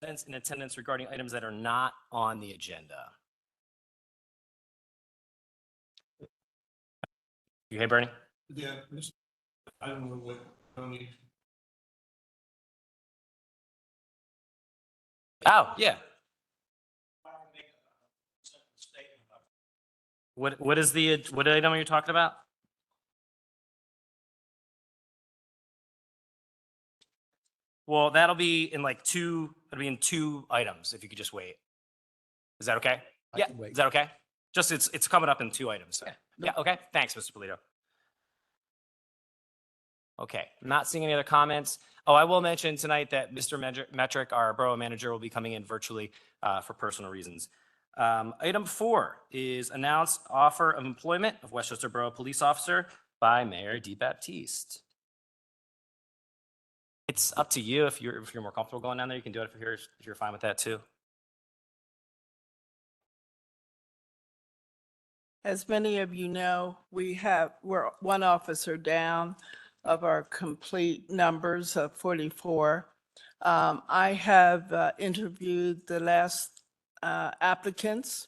in attendance regarding items that are not on the agenda? You hey, Bernie? Yeah, I don't know what Tony. Oh, yeah. What is the what item are you talking about? Well, that'll be in like it'll be in two items if you could just wait. Is that okay? I Yeah. can wait. Is that okay? Just it's coming up in two items. Yeah. Okay. Thanks, Mr. Polito. Okay. I'm not seeing any other comments. Oh, I will mention tonight that Mr. Metric, our borough manager, will be coming in virtually for personal reasons. Item 4 is announced offer of employment of Westchester Borough Police Officer by Mayor DeBaptiste. It's up to you if you're more comfortable going down there. You can do it if you're fine with that too. As many of you know, we're one officer down of our complete numbers of 44. I have interviewed the last applicants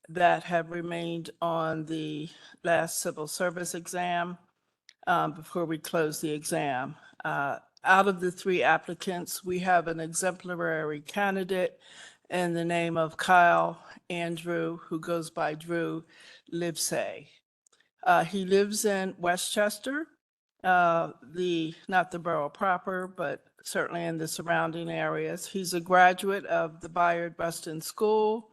that have remained on the last civil service exam before we close the exam. Out of the 3 applicants, we have an exemplary candidate in the name of Kyle Andrew, who goes by Drew Livesay. He lives in Westchester, not the borough proper, but certainly in the surrounding areas. He's a graduate of the Bayard Rustin School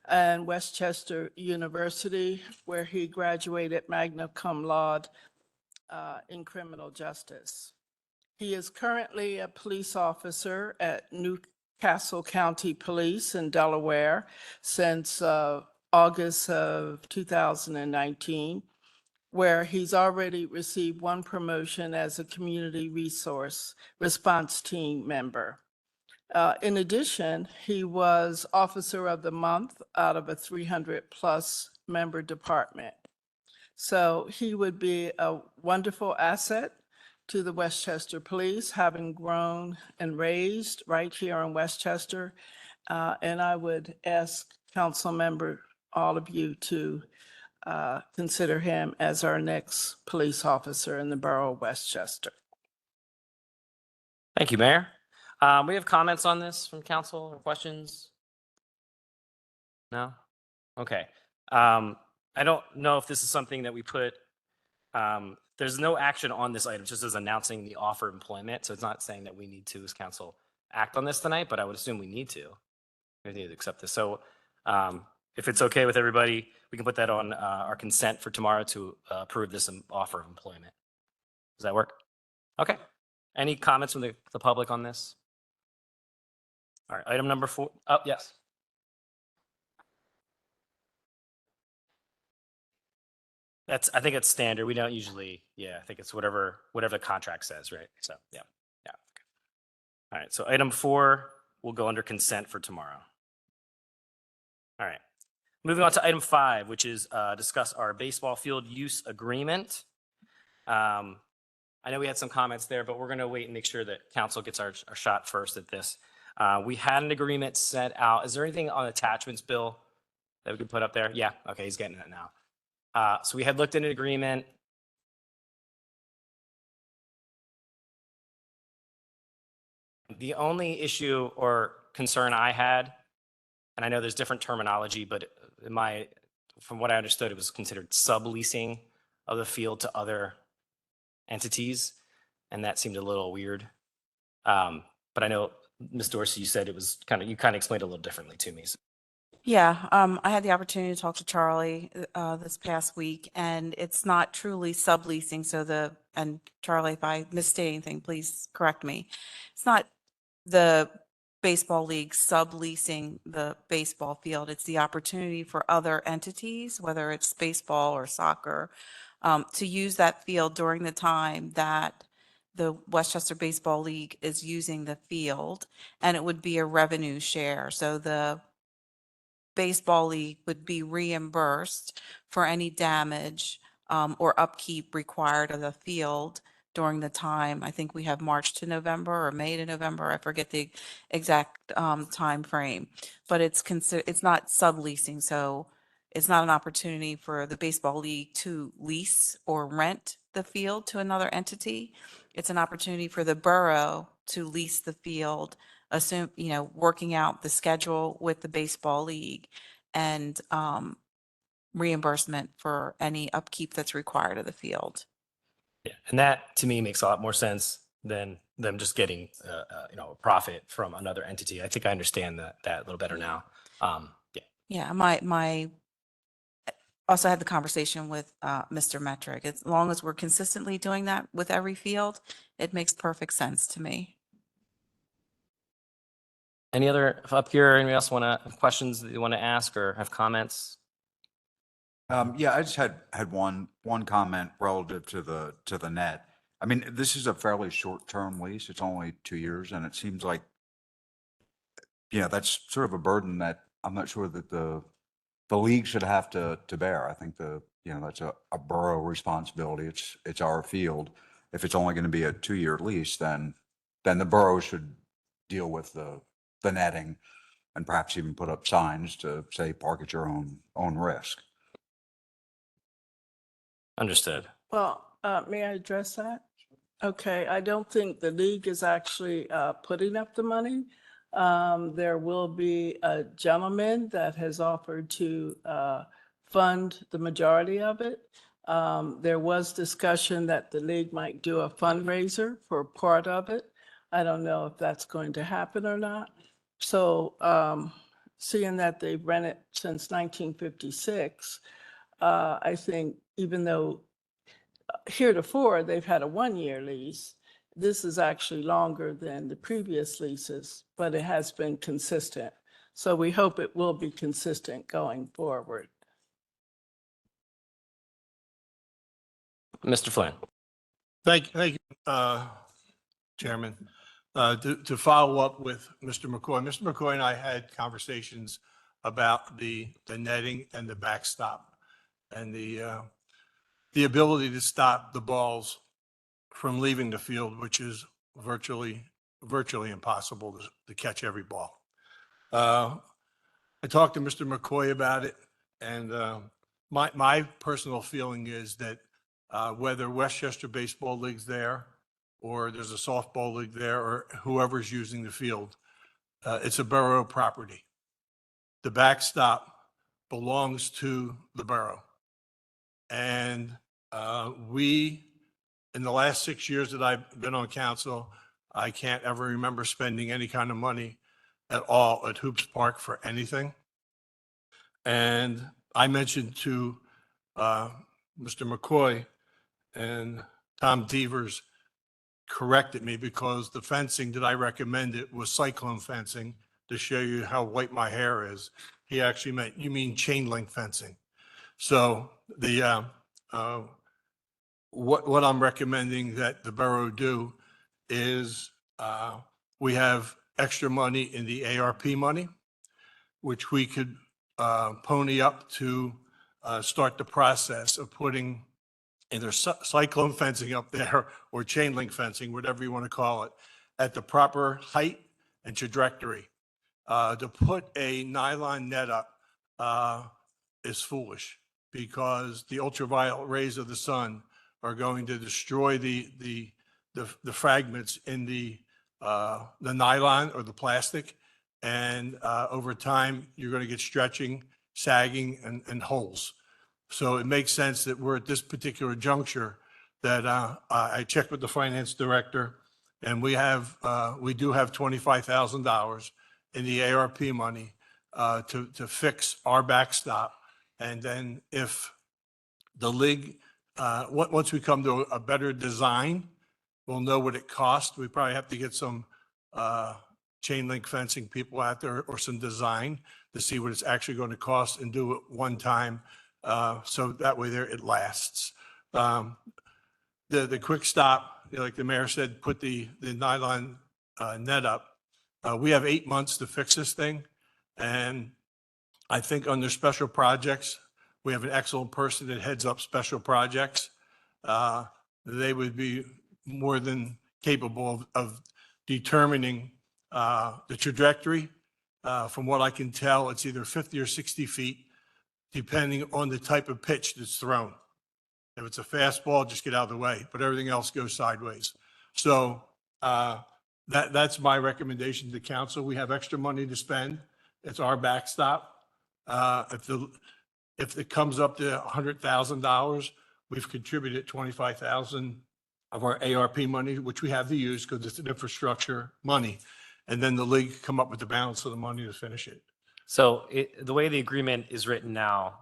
and Westchester University, where he graduated magna cum laude in criminal justice. He is currently a police officer at Newcastle County Police in Delaware since August of 2019, where he's already received 1 promotion as a community resource response team member. In addition, he was Officer of the Month out of a 300+ member department. So he would be a wonderful asset to the Westchester Police, having grown and raised right here in Westchester. And I would ask council member, all of you, to consider him as our next police officer in the borough of Westchester. Thank you, Mayor. We have comments on this from council or questions? No? Okay. I don't know if this is something that we put, there's no action on this item, just as announcing the offer of employment. So it's not saying that we need to, as council, act on this tonight, but I would assume we need to. We need to accept this. So if it's okay with everybody, we can put that on our consent for tomorrow to approve this offer of employment. Does that work? Okay. Any comments from the public on this? All right, item number 4. Oh, yes. I think it's standard. We don't usually, I think it's whatever the contract says, right? So, yeah. Okay. All right, so item 4 will go under consent for tomorrow. All right. Moving on to item 5, which is discuss our baseball field use agreement. I know we had some comments there, but we're going to wait and make sure that council gets our shot first at this. We had an agreement set out. Is there anything on attachments, Bill, that we could put up there? Yeah, okay, he's getting it now. So we had looked at an agreement. The only issue or concern I had, and I know there's different terminology, but from what I understood, it was considered subleasing of the field to other entities, and that seemed a little weird. But I know, Ms. Dorsey, you said it was you kind of explained it a little differently to me. So. Yeah, I had the opportunity to talk to Charlie this past week, and it's not truly subleasing. So and Charlie, if I misstate anything, please correct me. It's not the baseball league subleasing the baseball field. It's the opportunity for other entities, whether it's baseball or soccer, to use that field during the time that the Westchester Baseball League is using the field, and it would be a revenue share. So the baseball league would be reimbursed for any damage or upkeep required of the field during the time. I think we have March to November or May to November. I forget the exact time frame, but it's not subleasing. So it's not an opportunity for the baseball league to lease or rent the field to another entity. It's an opportunity for the borough to lease the field, working out the schedule with the baseball league and reimbursement for any upkeep that's required of the field. Yeah, and that to me makes a lot more sense than them just getting, a profit from another entity. I think I understand that a little better now. Yeah. Yeah, my also had the conversation with Mr. Metric. As long as we're consistently doing that with every field, it makes perfect sense to me. Any other up here? Anybody else want to have questions that you want to ask or have comments? Yeah, I just had one comment relative to the net. I mean, this is a fairly short-term lease. It's only 2 years, and it seems like, that's sort of a burden that I'm not sure that the league should have to bear. I think that's a borough responsibility. It's our field. If it's only going to be a 2-year lease, then the borough should deal with the netting and perhaps even put up signs to say, park at your own risk. Understood. Well, may I address that? Okay, I don't think the league is actually putting up the money. There will be a gentleman that has offered to fund the majority of it. There was discussion that the league might do a fundraiser for part of it. I don't know if that's going to happen or not. So seeing that they've rented since 1956, I think even though heretofore they've had a 1-year lease, this is actually longer than the previous leases, but it has been consistent. So we hope it will be consistent going forward. Mr. Flynn. Thank you, Chairman. To follow up with Mr. McCoy and I had conversations about the netting and the backstop and the ability to stop the balls from leaving the field, which is virtually impossible to catch every ball. I talked to Mr. McCoy about it, and my personal feeling is that whether Westchester Baseball League's there, or there's a softball league there, or whoever's using the field, it's a borough property. The backstop belongs to the borough. And in the last 6 years that I've been on council, I can't ever remember spending any kind of money at all at Hoops Park for anything. And I mentioned to Mr. McCoy, and Tom Devers corrected me because the fencing that I recommended was cyclone fencing, to show you how white my hair is. He actually meant, you mean chain link fencing. So what I'm recommending that the borough do is we have extra money in the ARP money, which we could pony up to start the process of putting either cyclone fencing up there or chain link fencing, whatever you want to call it, at the proper height and trajectory. To put a nylon net up is foolish, because the ultraviolet rays of the sun are going to destroy the fragments in the nylon or the plastic, and over time you're going to get stretching, sagging, and holes. So it makes sense that we're at this particular juncture that I checked with the finance director, and we do have $25,000 in the ARP money to fix our backstop. And then if the league, once we come to a better design, we'll know what it costs. We probably have to get some chain link fencing people out there, or some design, to see what it's actually going to cost, and do it one time. So that way it lasts. The quick stop, like the mayor said, put the nylon net up. We have 8 months to fix this thing. And I think under special projects, we have an excellent person that heads up special projects. They would be more than capable of determining the trajectory. From what I can tell, it's either 50 or 60 feet, depending on the type of pitch that's thrown. If it's a fastball, just get out of the way, but everything else goes sideways. So that's my recommendation to council. We have extra money to spend. It's our backstop. If it comes up to $100,000, we've contributed 25,000 of our ARP money, which we have to use because it's an infrastructure money. And then the league come up with the balance of the money to finish it. So the way the agreement is written now,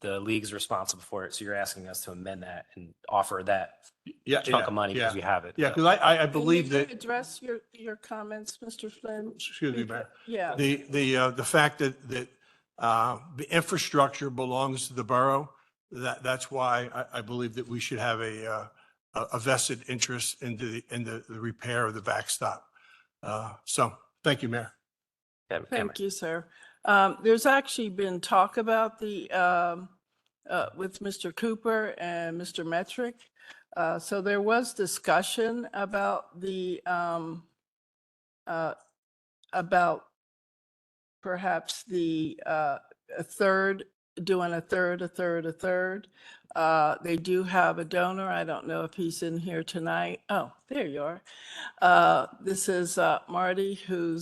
the league's responsible for it. So you're asking us to amend that and offer that Yeah. chunk of money because we have it. Yeah, because I Can believe you that, address your comments, Mr. Flynn? excuse me, Mayor. Yeah. The fact that the infrastructure belongs to the borough, that's why I believe that we should have a vested interest in the repair of the backstop. So, thank you, Mayor. Yeah, Cameron. Thank you, sir. There's actually been talk about with Mr. Cooper and Mr. Metric. So there was discussion about about perhaps a third, doing a third. They do have a donor. I don't know if he's in here tonight. Oh, there you are. This is Marty, who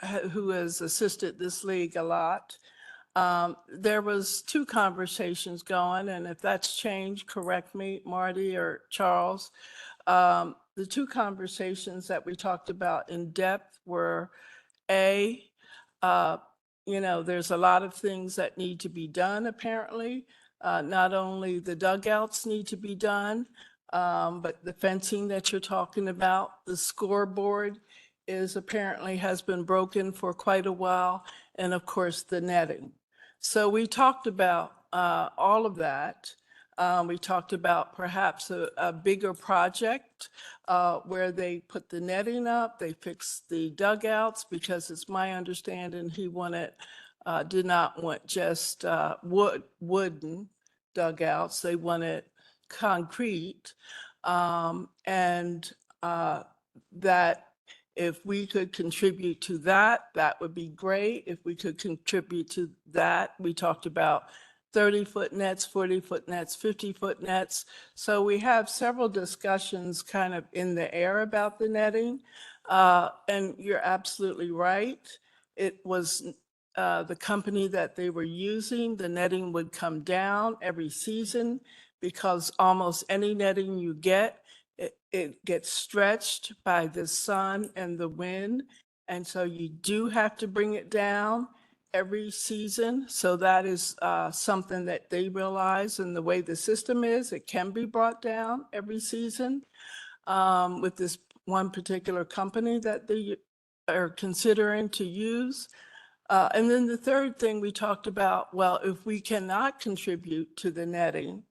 has assisted this league a lot. There was 2 conversations going, and if that's changed, correct me, Marty or Charles. The 2 conversations that we talked about in depth were there's a lot of things that need to be done, apparently. Not only the dugouts need to be done, but the fencing that you're talking about, the scoreboard apparently has been broken for quite a while, and of course, the netting. So we talked about all of that. We talked about perhaps a bigger project where they put the netting up, they fixed the dugouts, because it's my understanding he did not want just wooden dugouts. They wanted concrete. That if we could contribute to that, that would be great. If we could contribute to that, we talked about 30-foot nets, 40-foot nets, 50-foot nets. So we have several discussions kind of in the air about the netting. And you're absolutely right. It was the company that they were using. The netting would come down every season because almost any netting you get, it gets stretched by the sun and the wind. And so you do have to bring it down every season. So that is something that they realize, and the way the system is, it can be brought down every season with this one particular company that they are considering to use. And then the third thing we talked about, well, if we cannot contribute to the netting,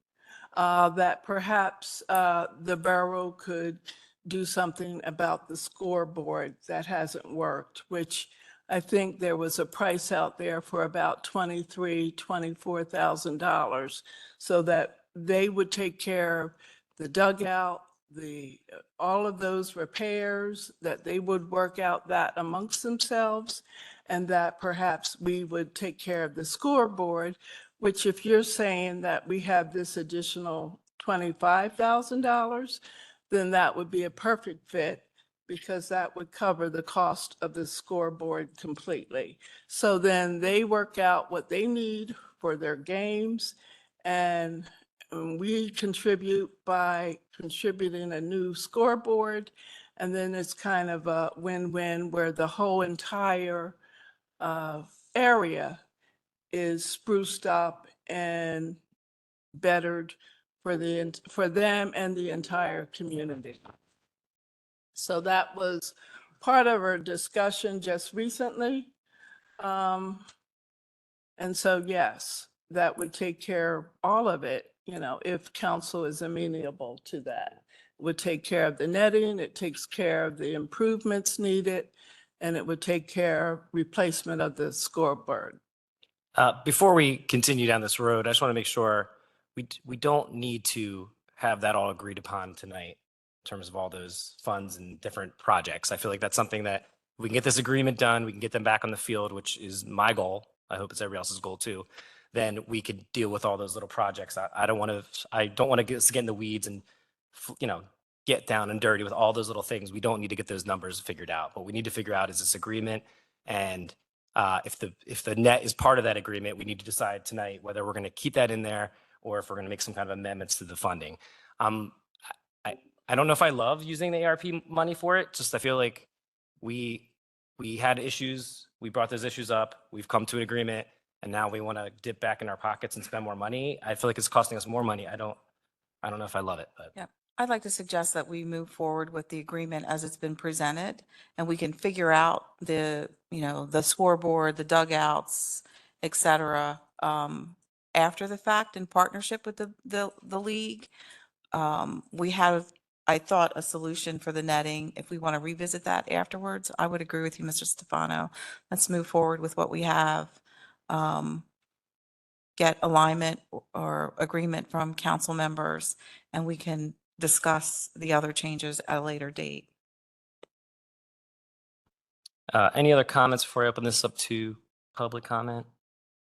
that perhaps the borough could do something about the scoreboard that hasn't worked, which I think there was a price out there for about $23,000, $24,000, so that they would take care of the dugout, all of those repairs, that they would work out that amongst themselves, and that perhaps we would take care of the scoreboard, which if you're saying that we have this additional $25,000, then that would be a perfect fit, because that would cover the cost of the scoreboard completely. So then they work out what they need for their games, and we contribute by contributing a new scoreboard, and then it's kind of a win-win where the whole entire area is spruced up and bettered for them and the entire community. So that was part of our discussion just recently. And so, yes, that would take care of all of it, if council is amenable to that. It would take care of the netting, it takes care of the improvements needed, and it would take care of replacement of the scoreboard. Before we continue down this road, I just want to make sure we don't need to have that all agreed upon tonight. in terms of all those funds and different projects. I feel like that's something that we can get this agreement done, we can get them back on the field, which is my goal. I hope it's everybody else's goal too. Then we could deal with all those little projects. I don't want to get in the weeds and, get down and dirty with all those little things. We don't need to get those numbers figured out. What we need to figure out is this agreement. And if the net is part of that agreement, we need to decide tonight whether we're going to keep that in there or if we're going to make some kind of amendments to the funding. I don't know if I love using the ARP money for it. Just I feel like we had issues. We brought those issues up. We've come to an agreement, and now we want to dip back in our pockets and spend more money. I feel like it's costing us more money. I don't know if I love it, but Yeah. I'd like to suggest that we move forward with the agreement as it's been presented, and we can figure out the scoreboard, the dugouts, et cetera, after the fact in partnership with the league. We have, I thought, a solution for the netting. If we want to revisit that afterwards, I would agree with you, Mr. Stefano. Let's move forward with what we have. Get alignment or agreement from council members, and we can discuss the other changes at a later date. any other comments before I open this up to public comment?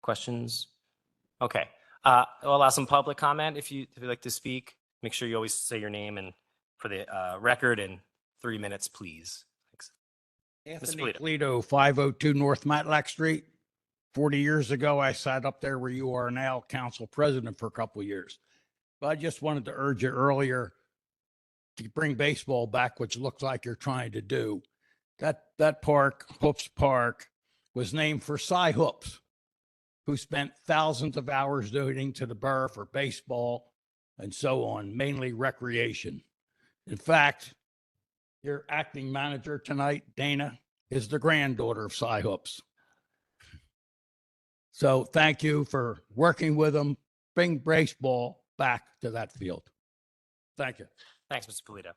Questions? Okay. I'll allow some public comment if you'd like to speak. Make sure you always say your name and for the record, and 3 minutes, please. Thanks. Anthony Polito. Polito, 502 North Matlack Street. 40 years ago, I sat up there where you are now, council president for a couple of years. But I just wanted to urge you earlier to bring baseball back, which looks like you're trying to do. That park, Hoops Park, was named for Cy Hoops, who spent thousands of hours donating to the borough for baseball and so on, mainly recreation. In fact, your acting manager tonight, Dana, is the granddaughter of Cy Hoops. So thank you for working with them. Bring baseball back to that field. Thank you. Thanks, Mr. Polito.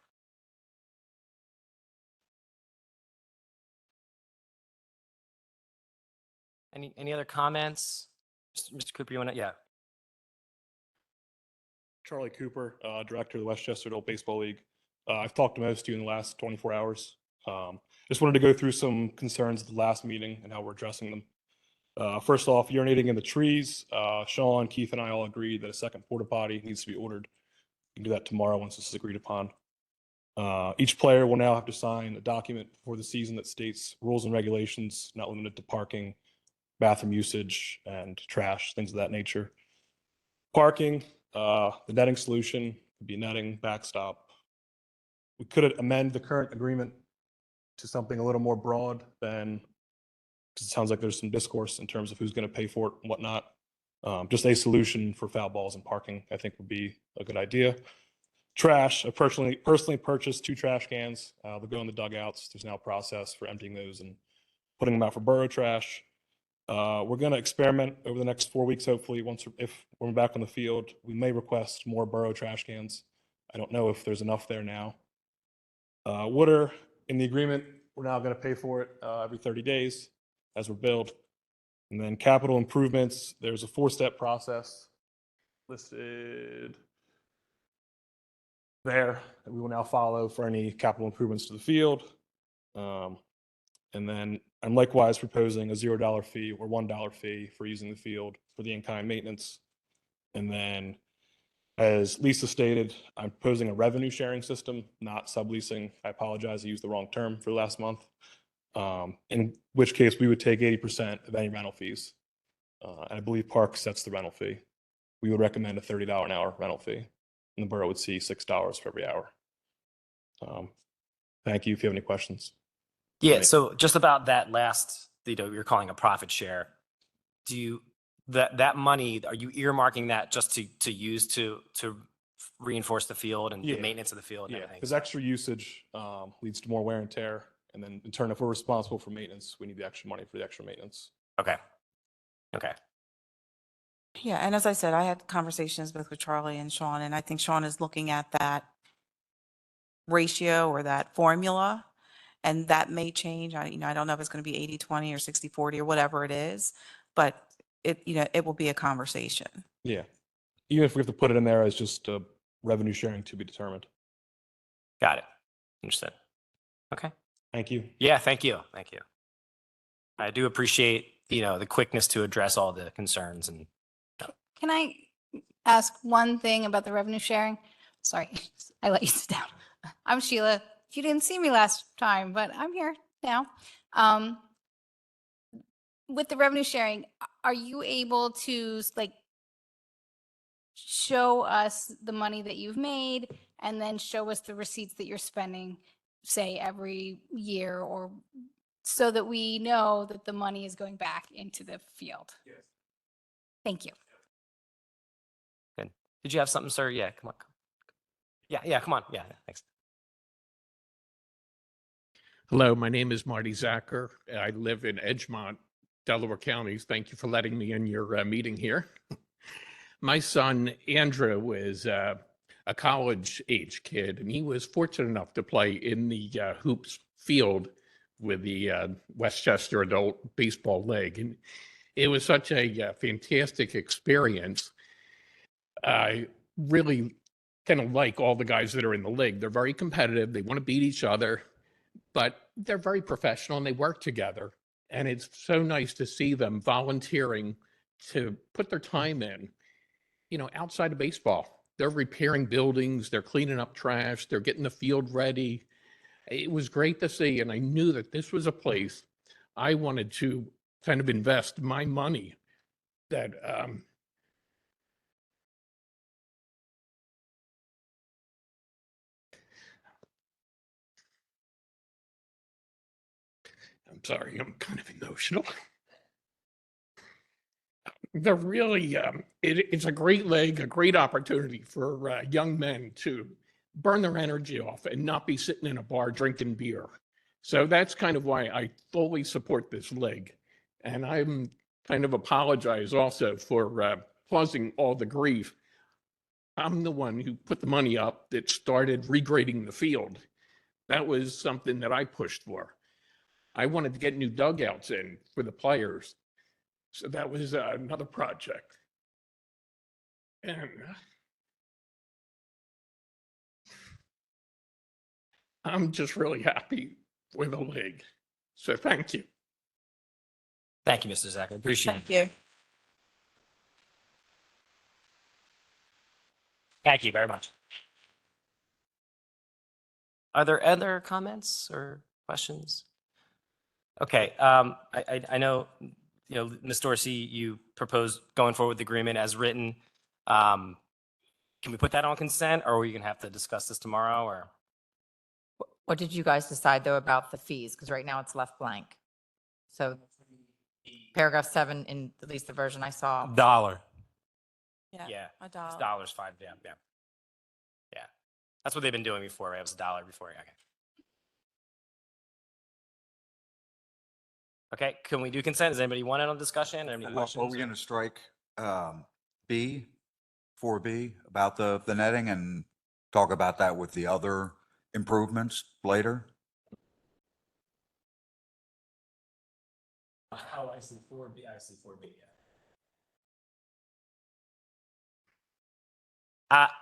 Any other comments? Mr. Cooper, you want to? Yeah. Charlie Cooper, Director of the Westchester Adult Baseball League. I've talked to most of you in the last 24 hours. Just wanted to go through some concerns at the last meeting and how we're addressing them. First off, urinating in the trees. Sean, Keith, and I all agreed that a second porta potty needs to be ordered. We can do that tomorrow once this is agreed upon. Each player will now have to sign a document before the season that states rules and regulations not limited to parking, bathroom usage, and trash, things of that nature. Parking, the netting solution would be netting, backstop. We could amend the current agreement to something a little more broad than, because it sounds like there's some discourse in terms of who's going to pay for it and whatnot. Just a solution for foul balls and parking, I think, would be a good idea. Trash, I personally purchased 2 trash cans. They'll go in the dugouts. There's now a process for emptying those and putting them out for borough trash. We're going to experiment over the next 4 weeks, hopefully. If we're back on the field, we may request more borough trash cans. I don't know if there's enough there now. Water, in the agreement, we're now going to pay for it every 30 days as we're billed. And then capital improvements, there's a 4-step process listed there that we will now follow for any capital improvements to the field. And then I'm likewise proposing a $0 fee or $1 fee for using the field for the in-kind maintenance. And then, as Lisa stated, I'm proposing a revenue sharing system, not subleasing. I apologize, I used the wrong term for last month. In which case we would take 80% of any rental fees. And I believe Park sets the rental fee. We would recommend a $30 an hour rental fee, and the borough would see $6 for every hour. Thank you. If you have any questions. Yeah. So just about that last, you're calling a profit share. Do you, that money, are you earmarking that just to use to reinforce the field and the maintenance of the field and Yeah, everything? because extra usage leads to more wear and tear. And then in turn, if we're responsible for maintenance, we need the extra money for the extra maintenance. Okay. Okay. Yeah, and as I said, I had conversations both with Charlie and Sean, and I think Sean is looking at that ratio or that formula, and that may change. I don't know if it's going to be 80-20 or 60-40 or whatever it is, but it will be a conversation. Yeah. Even if we have to put it in there as just revenue sharing to be determined. Got it. Understood. Okay. Thank you. Yeah, thank you. Thank you. I do appreciate, the quickness to address all the concerns and Can I ask one thing about the revenue sharing? Sorry, I let you sit down. I'm Sheila. You didn't see me last time, but I'm here now. With the revenue sharing, are you able to show us the money that you've made and then show us the receipts that you're spending, say every year, or so that we know that the money is going back into the field? Yes. Thank you. good. Did you have something, sir? Yeah, come on. Yeah, come on. Yeah, thanks. Hello, my name is Marty Zacher. I live in Edgemont, Delaware counties. Thank you for letting me in your meeting here. My son, Andrew, is a college-age kid, and he was fortunate enough to play in the hoops field with the Westchester Adult Baseball League. And it was such a fantastic experience. I really kind of like all the guys that are in the league. They're very competitive. They want to beat each other, but they're very professional and they work together. And it's so nice to see them volunteering to put their time in, outside of baseball. They're repairing buildings, they're cleaning up trash, they're getting the field ready. It was great to see. And I knew that this was a place I wanted to kind of invest my money that, I'm sorry, I'm kind of emotional. They're really, it's a great league, a great opportunity for young men to burn their energy off and not be sitting in a bar drinking beer. So that's kind of why I fully support this league. And I'm kind of apologize also for causing all the grief. I'm the one who put the money up that started regrading the field. That was something that I pushed for. I wanted to get new dugouts in for the players. So that was another project. And I'm just really happy with the league. So thank you. Thank you, Mr. Zach. I appreciate it. Thank you. Thank you very much. Are there other comments or questions? Okay, I know, Ms. Dorsey, you proposed going forward with the agreement as written. Can we put that on consent, or are we gonna have to discuss this tomorrow, or? What did you guys decide though about the fees? Because right now it's left blank. So paragraph 7 in at least the version I saw. $1. Yeah. Yeah, A it's dollar. $5, yeah. Yeah, that's what they've been doing before, right? It was $1 before, okay. Okay, can we do consent? Does anybody want it on discussion? Any Are questions? we going to strike B, 4B, about the netting and talk about that with the other improvements later? Oh, I see 4B, yeah.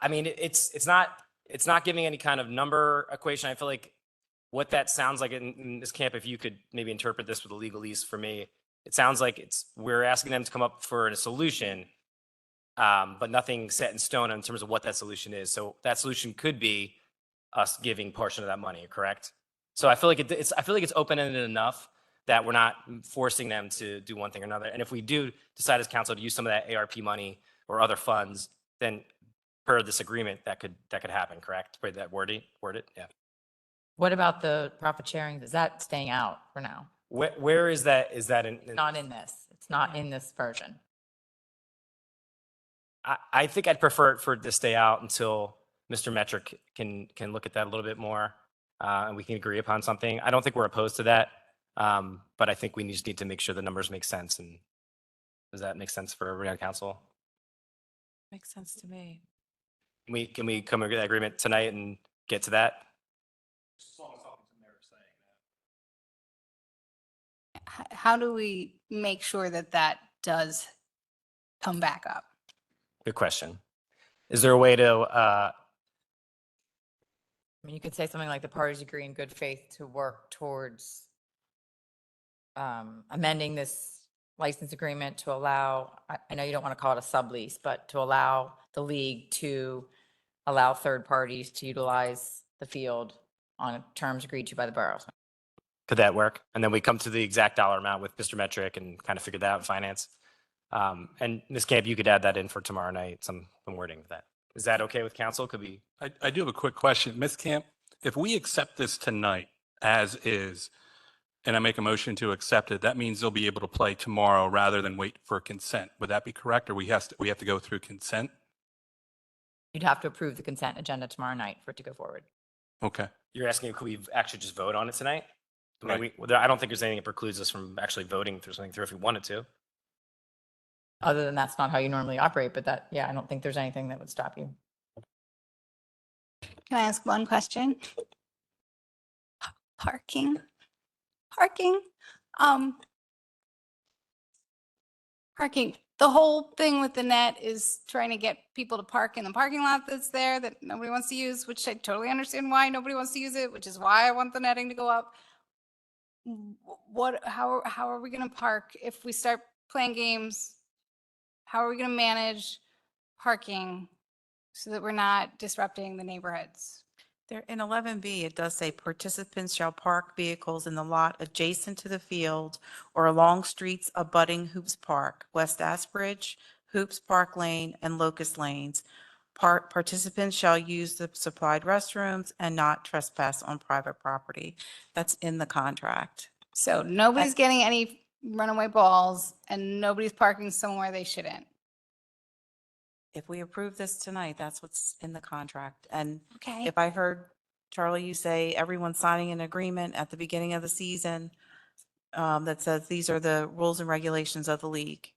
I mean, it's not giving any kind of number equation. I feel like what that sounds like in this camp, if you could maybe interpret this with a legalese for me, it sounds like we're asking them to come up for a solution, but nothing set in stone in terms of what that solution is. So that solution could be us giving portion of that money, correct? So I feel like I feel like it's open-ended enough that we're not forcing them to do one thing or another. And if we do decide as council to use some of that ARP money or other funds, then per this agreement, that could happen, correct? Wait, that word it? Yeah. What about the profit sharing? Is that staying out for now? Where is that? Is that in? Not in this. It's not in this version. I think I'd prefer it for it to stay out until Mr. Metric can look at that a little bit more, and we can agree upon something. I don't think we're opposed to that, but I think we just need to make sure the numbers make sense. And does that make sense for everyone on council? Makes sense to me. Can we come to that agreement tonight and get to that? How do we make sure that that does come back up? Good question. Is there a way to I mean, you could say something like the parties agree in good faith to work towards amending this license agreement to allow, I know you don't want to call it a sublease, but to allow the league to allow third parties to utilize the field on terms agreed to by the borough. Could that work? And then we come to the exact dollar amount with Mr. Metric and kind of figure that out in finance. And Ms. Camp, you could add that in for tomorrow night, some wording of that. Is that okay with council? Could we? I do have a quick question. Ms. Camp, if we accept this tonight as is, and I make a motion to accept it, that means they'll be able to play tomorrow rather than wait for consent. Would that be correct? Or we have to go through consent? You'd have to approve the consent agenda tomorrow night for it to go forward. Okay. You're asking, could we actually just vote on it tonight? I mean, Right. I don't think there's anything that precludes us from actually voting through something through if we wanted to. Other than that's not how you normally operate, but that, yeah, I don't think there's anything that would stop you. Can I ask one question? Parking. Parking. Parking. The whole thing with the net is trying to get people to park in the parking lot that's there that nobody wants to use, which I totally understand why nobody wants to use it, which is why I want the netting to go up. How are we going to park if we start playing games? How are we going to manage parking so that we're not disrupting the neighborhoods? There, in 11B, it does say participants shall park vehicles in the lot adjacent to the field or along streets abutting Hoops Park, West Asbridge, Hoops Park Lane, and Locust Lanes. Participants shall use the supplied restrooms and not trespass on private property. That's in the contract. So nobody's getting any runaway balls and nobody's parking somewhere they shouldn't. If we approve this tonight, that's what's in the contract. And Okay. if I heard, Charlie, you say everyone's signing an agreement at the beginning of the season that says these are the rules and regulations of the league.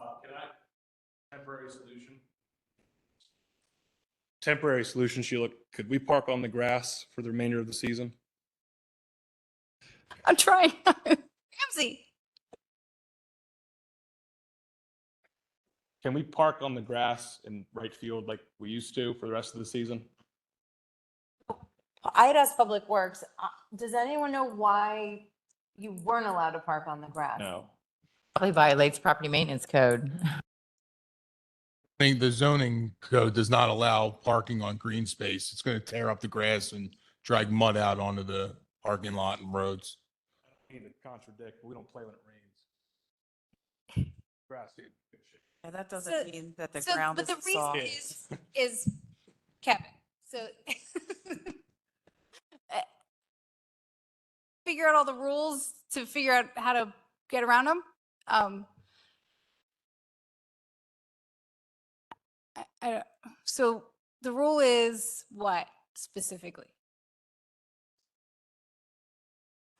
Can I, temporary solution? Temporary solution, Sheila, could we park on the grass for the remainder of the season? I'm trying. Ramsey. Can we park on the grass in right field like we used to for the rest of the season? I had asked Public Works, does anyone know why you weren't allowed to park on the grass? No. Probably violates property maintenance code. I think the zoning code does not allow parking on green space. It's going to tear up the grass and drag mud out onto the parking lot and roads. I don't mean to contradict, but we don't play when it rains. Grass, dude. Yeah, that So- doesn't mean that the So, ground but the is reason soft. is Kevin. So figure out all the rules to figure out how to get around them. So the rule is what specifically?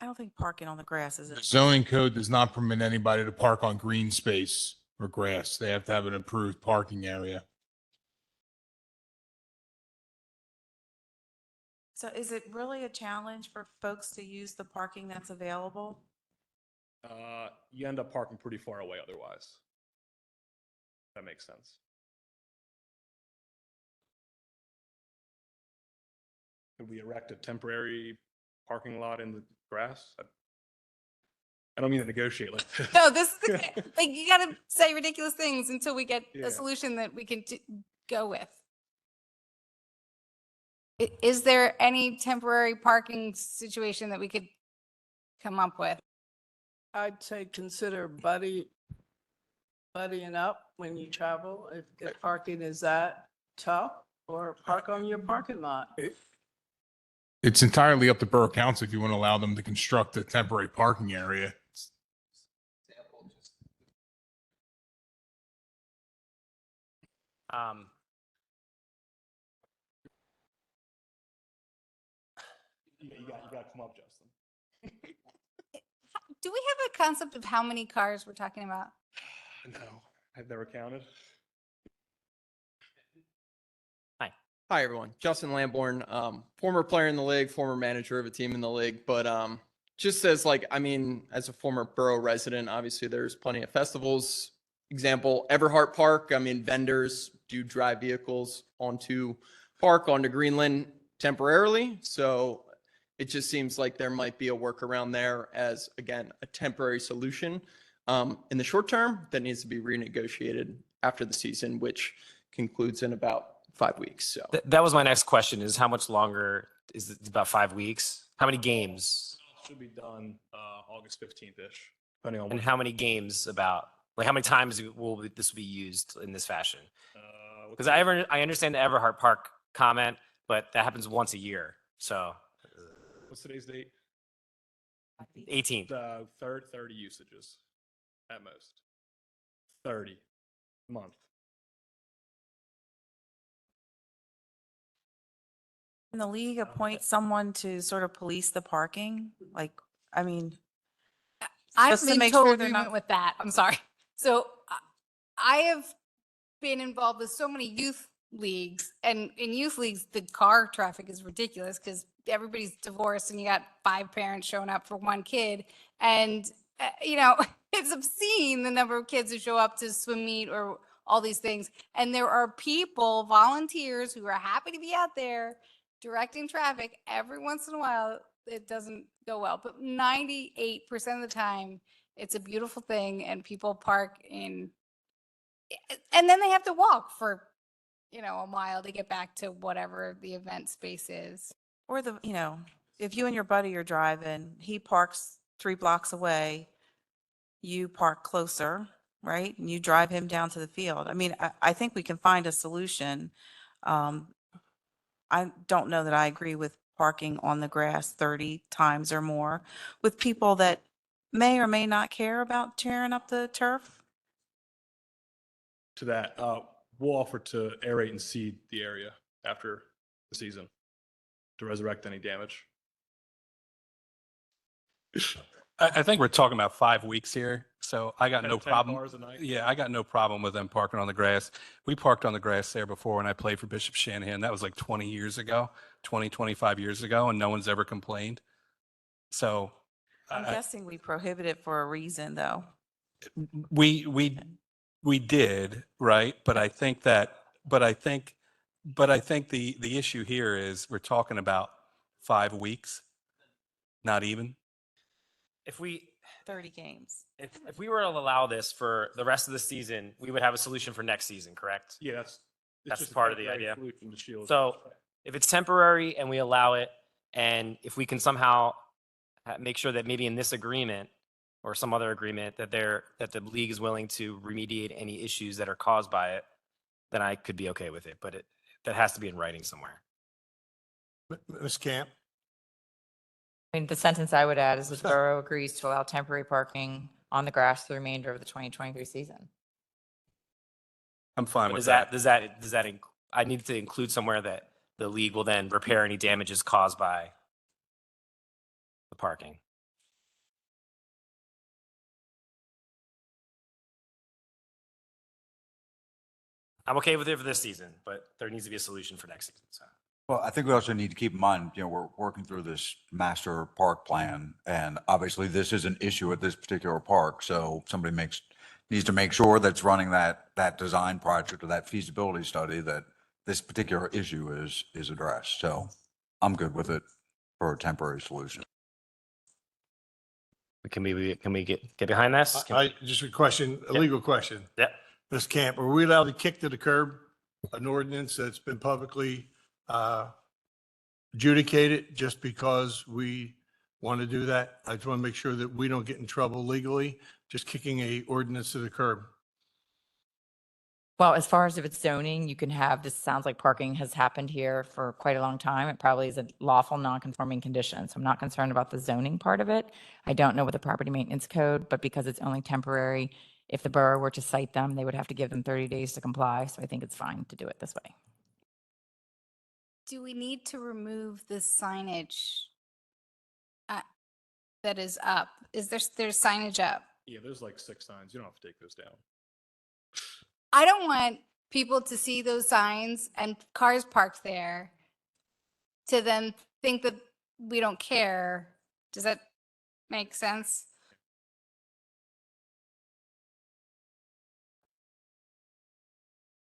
I don't think parking on the grass is. The zoning code does not permit anybody to park on green space or grass. They have to have an approved parking area. So is it really a challenge for folks to use the parking that's available? You end up parking pretty far away otherwise. That makes sense. Could we erect a temporary parking lot in the grass? I don't mean to negotiate like this. No, this is the, like you got to say ridiculous things until we get Yeah. a solution that we can go with. Is there any temporary parking situation that we could come up with? I'd say consider buddying up when you travel, if parking is that tough, or park on your parking lot. It's entirely up to Borough Council if you want to allow them to construct a temporary parking area. You got to come up, Justin. Do we have a concept of how many cars we're talking about? No, I've never counted. Hi, everyone. Justin Lamborn, former player in the league, former manager of a team in the league. But just as as a former borough resident, obviously there's plenty of festivals. Example, Everhart Park. Vendors do drive vehicles onto Park, onto Greenland. temporarily. So it just seems like there might be a workaround there as, again, a temporary solution. In the short term, that needs to be renegotiated after the season, which concludes in about 5 weeks. So That was my next question, is how much longer is it? About 5 weeks? How many games? Should be done August 15th-ish, depending on And what. how many games about? Like, how many times will this be used in this fashion? Because I understand the Everhart Park comment, but that happens once a year. So What's today's date? 18th. 30 usages at most. 30 a month. Can the league appoint someone to sort of police the parking? Like, I mean, I'm just to in make total sure they're agreement not. with that. I'm sorry. So I have been involved with so many youth leagues, and in youth leagues, the car traffic is ridiculous because everybody's divorced and you got 5 parents showing up for 1 kid. And, it's obscene the number of kids who show up to swim meet or all these things. And there are people, volunteers, who are happy to be out there directing traffic. Every once in a while, it doesn't go well, but 98% of the time, it's a beautiful thing, and people park in, and then they have to walk for, a mile to get back to whatever the event space is. Or if you and your buddy are driving, he parks 3 blocks away, you park closer, right? And you drive him down to the field. I mean, I think we can find a solution. I don't know that I agree with parking on the grass 30 times or more with people that may or may not care about tearing up the turf. To that, we'll offer to aerate and seed the area after the season to resurrect any damage. I think we're talking about 5 weeks here, so I got 10 no problem. cars a night. Yeah, I got no problem with them parking on the grass. We parked on the grass there before when I played for Bishop Shanahan. That was like 20 years ago, 25 years ago, and no one's ever complained. So I'm guessing we prohibit it for a reason, though. we did, right? But I think the issue here is we're talking about 5 weeks, not even. If we 30 games. if we were to allow this for the rest of the season, we would have a solution for next season, correct? Yeah, That's just a part of the temporary idea. solution to shield. So if it's temporary and we allow it, and if we can somehow make sure that maybe in this agreement or some other agreement that the league is willing to remediate any issues that are caused by it, then I could be okay with it. But that has to be in writing somewhere. Ms. Camp? I mean, the sentence I would add is the borough agrees to allow temporary parking on the grass the remainder of the 2023 season. I'm fine But with does that I need to include somewhere that the league will then repair any damages caused by the parking. I'm okay with it for this season, but there needs to be a solution for next season. So. Well, I think we also need to keep in mind, we're working through this master park plan, and obviously this is an issue at this particular park. So somebody needs to make sure that's running that design project or that feasibility study that this particular issue is addressed. So I'm good with it for a temporary solution. Can we get behind this? Just a question, a legal question. Yeah. Ms. Camp, are we allowed to kick to the curb an ordinance that's been publicly adjudicated just because we want to do that? I just want to make sure that we don't get in trouble legally, just kicking a ordinance to the curb. Well, as far as if it's zoning, you can have, this sounds like parking has happened here for quite a long time. It probably is a lawful non-conforming condition. So I'm not concerned about the zoning part of it. I don't know what the property maintenance code, but because it's only temporary, if the borough were to cite them, they would have to give them 30 days to comply. So I think it's fine to do it this way. Do we need to remove the signage that is up? Is there's signage up? Yeah, there's like 6 signs. You don't have to take those down. I don't want people to see those signs and cars parked there to then think that we don't care. Does that make sense?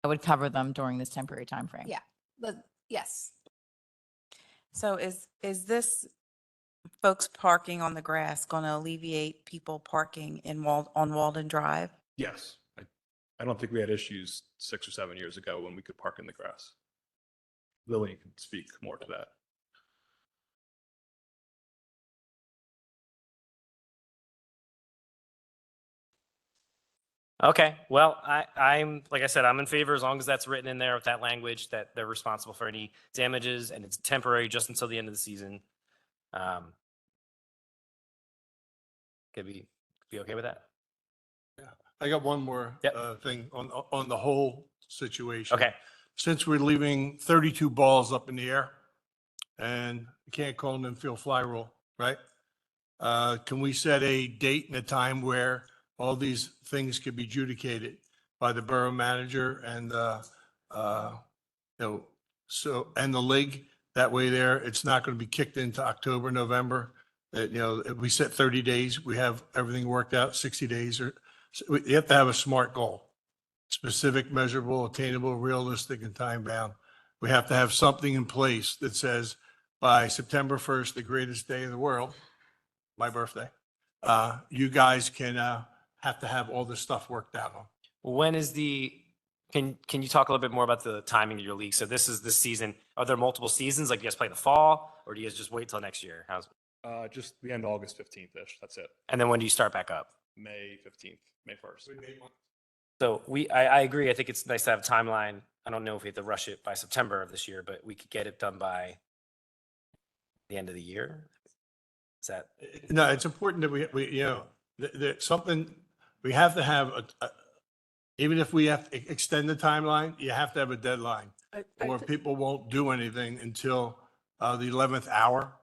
I would cover them during this temporary time frame. Yeah, but yes. So is this folks parking on the grass going to alleviate people parking on Walden Drive? Yes. I don't think we had issues 6 or 7 years ago when we could park in the grass. Lillian can speak more to that. Okay, well, I'm, like I said, I'm in favor as long as that's written in there with that language that they're responsible for any damages and it's temporary just until the end of the season. Could be okay with that? I got one more Yep. thing on the whole situation. Okay, Since we're leaving 32 balls up in the air and you can't call them field fly rule, right? Can we set a date and a time where all these things could be adjudicated by the borough manager and, and the league? That way there, it's not going to be kicked into October, November. If we set 30 days, we have everything worked out, 60 days or, so you have to have a SMART goal. Specific, measurable, attainable, realistic, and time bound. We have to have something in place that says by September 1st, the greatest day of the world, my birthday, you guys can have to have all this stuff worked out on. when is can you talk a little bit more about the timing of your league? So this is this season. Are there multiple seasons? Like, do you guys play in the fall or do you guys just wait till next year? Just the end of August 15th-ish. That's it. And then when do you start back up? May 15th, May 1st. So I agree. I think it's nice to have a timeline. I don't know if we have to rush it by September of this year, but we could get it done by the end of the year. Is that? No, it's important that there's something, we have to have even if we have to extend the timeline, you have to have a deadline. Or people won't do anything until the 11th hour.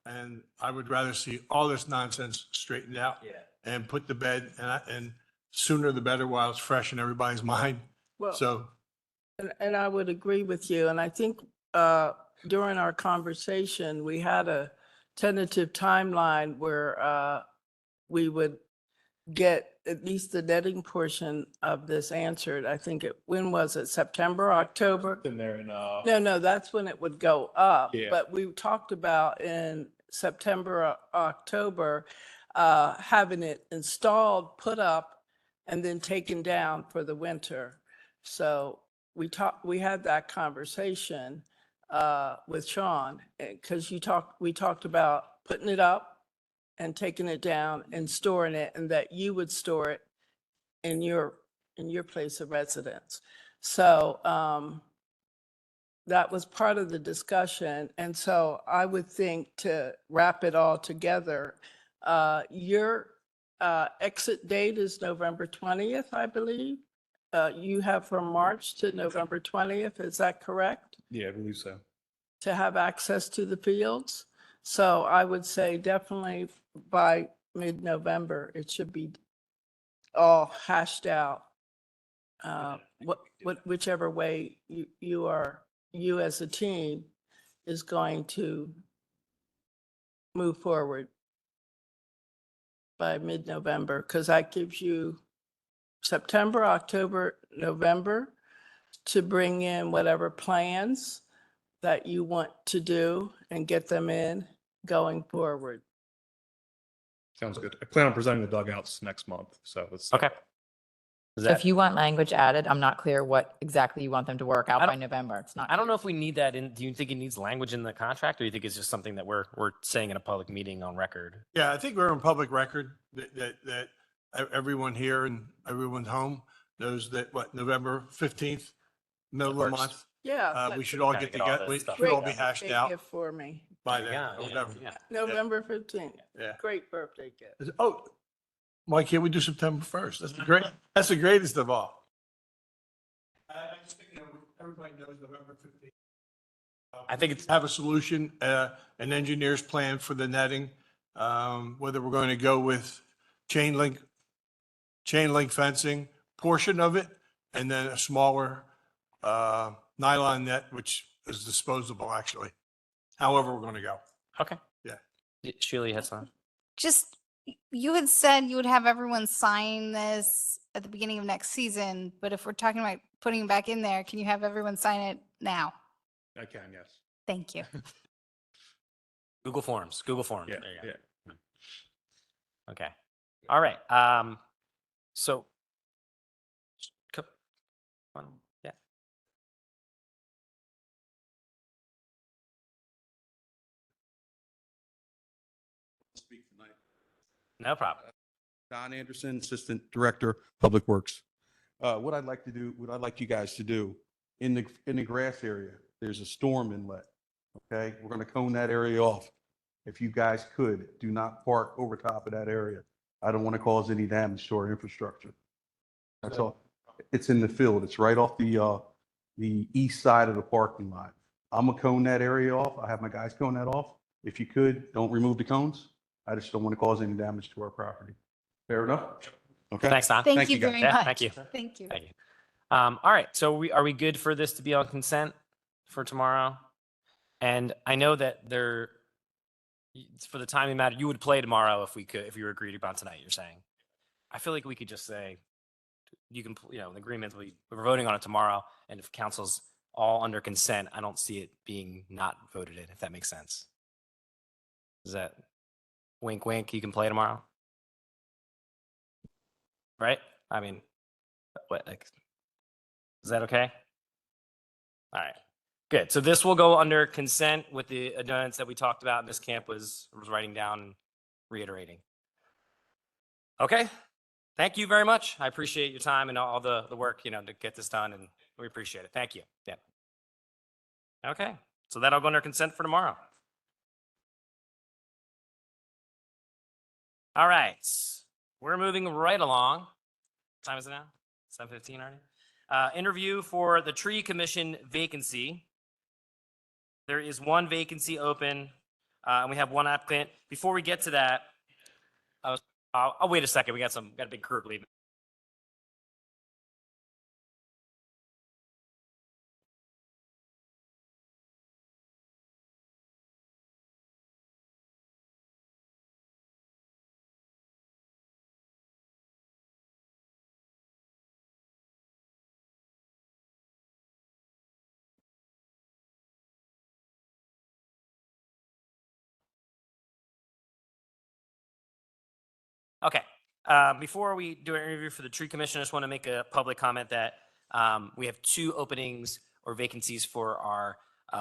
And I would rather see all this nonsense straightened out and put to bed and sooner the better while it's fresh in everybody's mind. Well, So, and I would agree with you. And I think during our conversation, we had a tentative timeline where we would get at least the netting portion of this answered. I think when was it? September, October? In there in No, that's when it would go up. Yeah. But we talked about in September, October, having it installed, put up, and then taken down for the winter. So we had that conversation with Sean, because we talked about putting it up and taking it down and storing it, and that you would store it in your place of residence. So that was part of the discussion. And so I would think, to wrap it all together, your exit date is November 20th, I believe. You have from March to November 20th, is that correct? yeah, I believe so. To have access to the fields. So I would say definitely by mid-November, it should be all hashed out. Whichever way you as a team is going to move forward by mid-November, because that gives you September, October, November to bring in whatever plans that you want to do and get them in going forward. Sounds good. I plan on presenting the dugouts next month. So let's. Okay. Is So that, if you want language added, I'm not clear what exactly you want them to work out I by don't- November. It's not. I don't know if we need that in. Do you think it needs language in the contract, or do you think it's just something that we're saying in a public meeting on record? yeah, I think we're on public record that everyone here and everyone home knows that November 15th, middle of the First. month, Yeah. we should all Kinda get get all together, this we stuff should all together. be hashed Birthday out gift for me. by then. Yeah, or whatever. November 15th. Yeah. Great birthday gift. Oh, why can't we do September 1st? That's the greatest of all. I just think, everybody knows November 15th. I think it's Have a solution, an engineer's plan for the netting, whether we're going to go with chain link fencing, portion of it, and then a smaller nylon net, which is disposable, actually. However, we're going to go. okay. Yeah. Sheila, you had some. Just, you had said you would have everyone sign this at the beginning of next season, but if we're talking about putting it back in there, can you have everyone sign it now? I can, yes. Thank you. Google Forms. Google Forms. Yeah, There you go. yeah. Okay. All right. So, co- yeah. Speak tonight. No problem. Don Anderson, Assistant Director, Public Works. What I'd like you guys to do in the grass area, there's a storm inlet. Okay, we're going to cone that area off. If you guys could, do not park over top of that area. I don't want to cause any damage to our infrastructure. That's all. It's in the field. It's right off the east side of the parking lot. I'm gonna cone that area off. I have my guys cone that off. If you could, don't remove the cones. I just don't want to cause any damage to our property. Fair enough? Okay. Thanks, Don. Thank you guys. very Yeah, much. thank you. Thank you. Thank you. All right. So are we good for this to be on consent for tomorrow? And I know that for the timing matter, you would play tomorrow if you were agreed upon tonight, you're saying. I feel like we could just say, you can, the agreements, we're voting on it tomorrow. And if council's all under consent, I don't see it being not voted in, if that makes sense. Is that wink, wink, you can play tomorrow? Right? I mean, is that okay? All right, good. So this will go under consent with the amendments that we talked about. Ms. Camp was writing down and reiterating. Okay, thank you very much. I appreciate your time and all the work, to get this done, and we appreciate it. Thank you. Yeah. Okay, so that'll go under consent for tomorrow. All right, we're moving right along. What time is it now? 7:15 already? Interview for the tree commission vacancy. There is one vacancy open, and we have one applicant. Before we get to that, I'll wait a second. We got a big group leaving. Okay. Before we do an interview for the tree commission, I just want to make a public comment that we have 2 openings or vacancies for our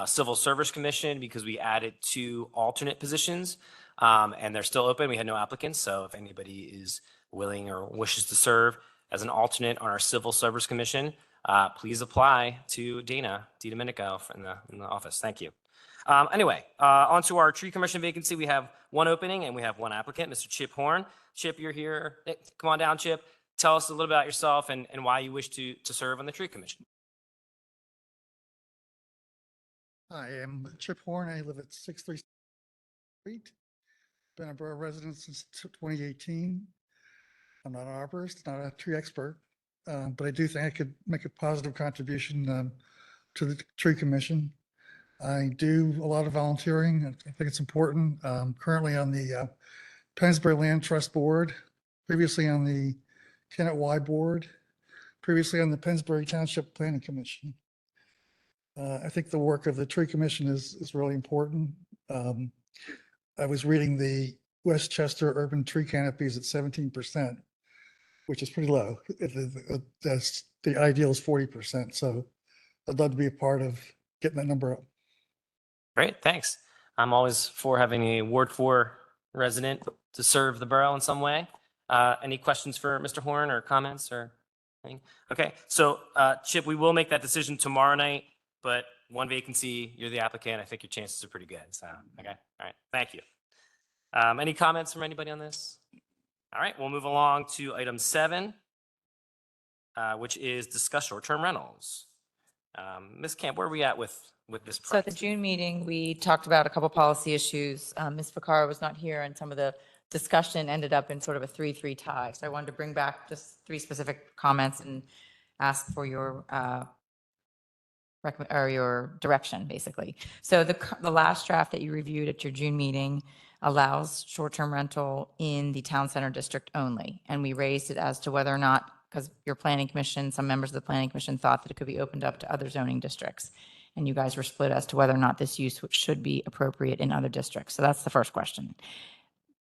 civil service commission because we added 2 alternate positions and they're still open. We had no applicants. So if anybody is willing or wishes to serve as an alternate on our civil service commission, please apply to Dana DiDomenico in the office. Thank you. Anyway, on to our tree commission vacancy. We have 1 opening and we have 1 applicant, Mr. Chip Horn. Chip, you're here. Come on down, Chip. Tell us a little about yourself and why you wish to serve on the tree commission. I am Chip Horn. I live at 633 Street. Been a borough resident since 2018. I'm not an arborist, not a tree expert, but I do think I could make a positive contribution to the tree commission. I do a lot of volunteering. I think it's important. Currently on the Pennsbury Land Trust Board, previously on the Kennett Y Board, previously on the Pennsbury Township Planning Commission. I think the work of the tree commission is really important. I was reading the Westchester urban tree canopies at 17%, which is pretty low. The ideal is 40%. So I'd love to be a part of getting that number up. Great, thanks. I'm always for having a Ward 4 resident to serve the borough in some way. Any questions for Mr. Horn or comments or anything? Okay, so Chip, we will make that decision tomorrow night, but 1 vacancy, you're the applicant. I think your chances are pretty good. So, okay, all right, thank you. Any comments from anybody on this? All right, we'll move along to item 7, which is discuss short-term rentals. Ms. Camp, where are we at with this? So at the June meeting, we talked about a couple policy issues. Ms. Ficarra was not here and some of the discussion ended up in sort of a 3-3 tie. So I wanted to bring back just 3 specific comments and ask for your your direction, basically. So the last draft that you reviewed at your June meeting allows short-term rental in the town center district only. And we raised it as to whether or not, because your planning commission, some members of the planning commission thought that it could be opened up to other zoning districts. and you guys were split as to whether or not this use should be appropriate in other districts. So that's the first question.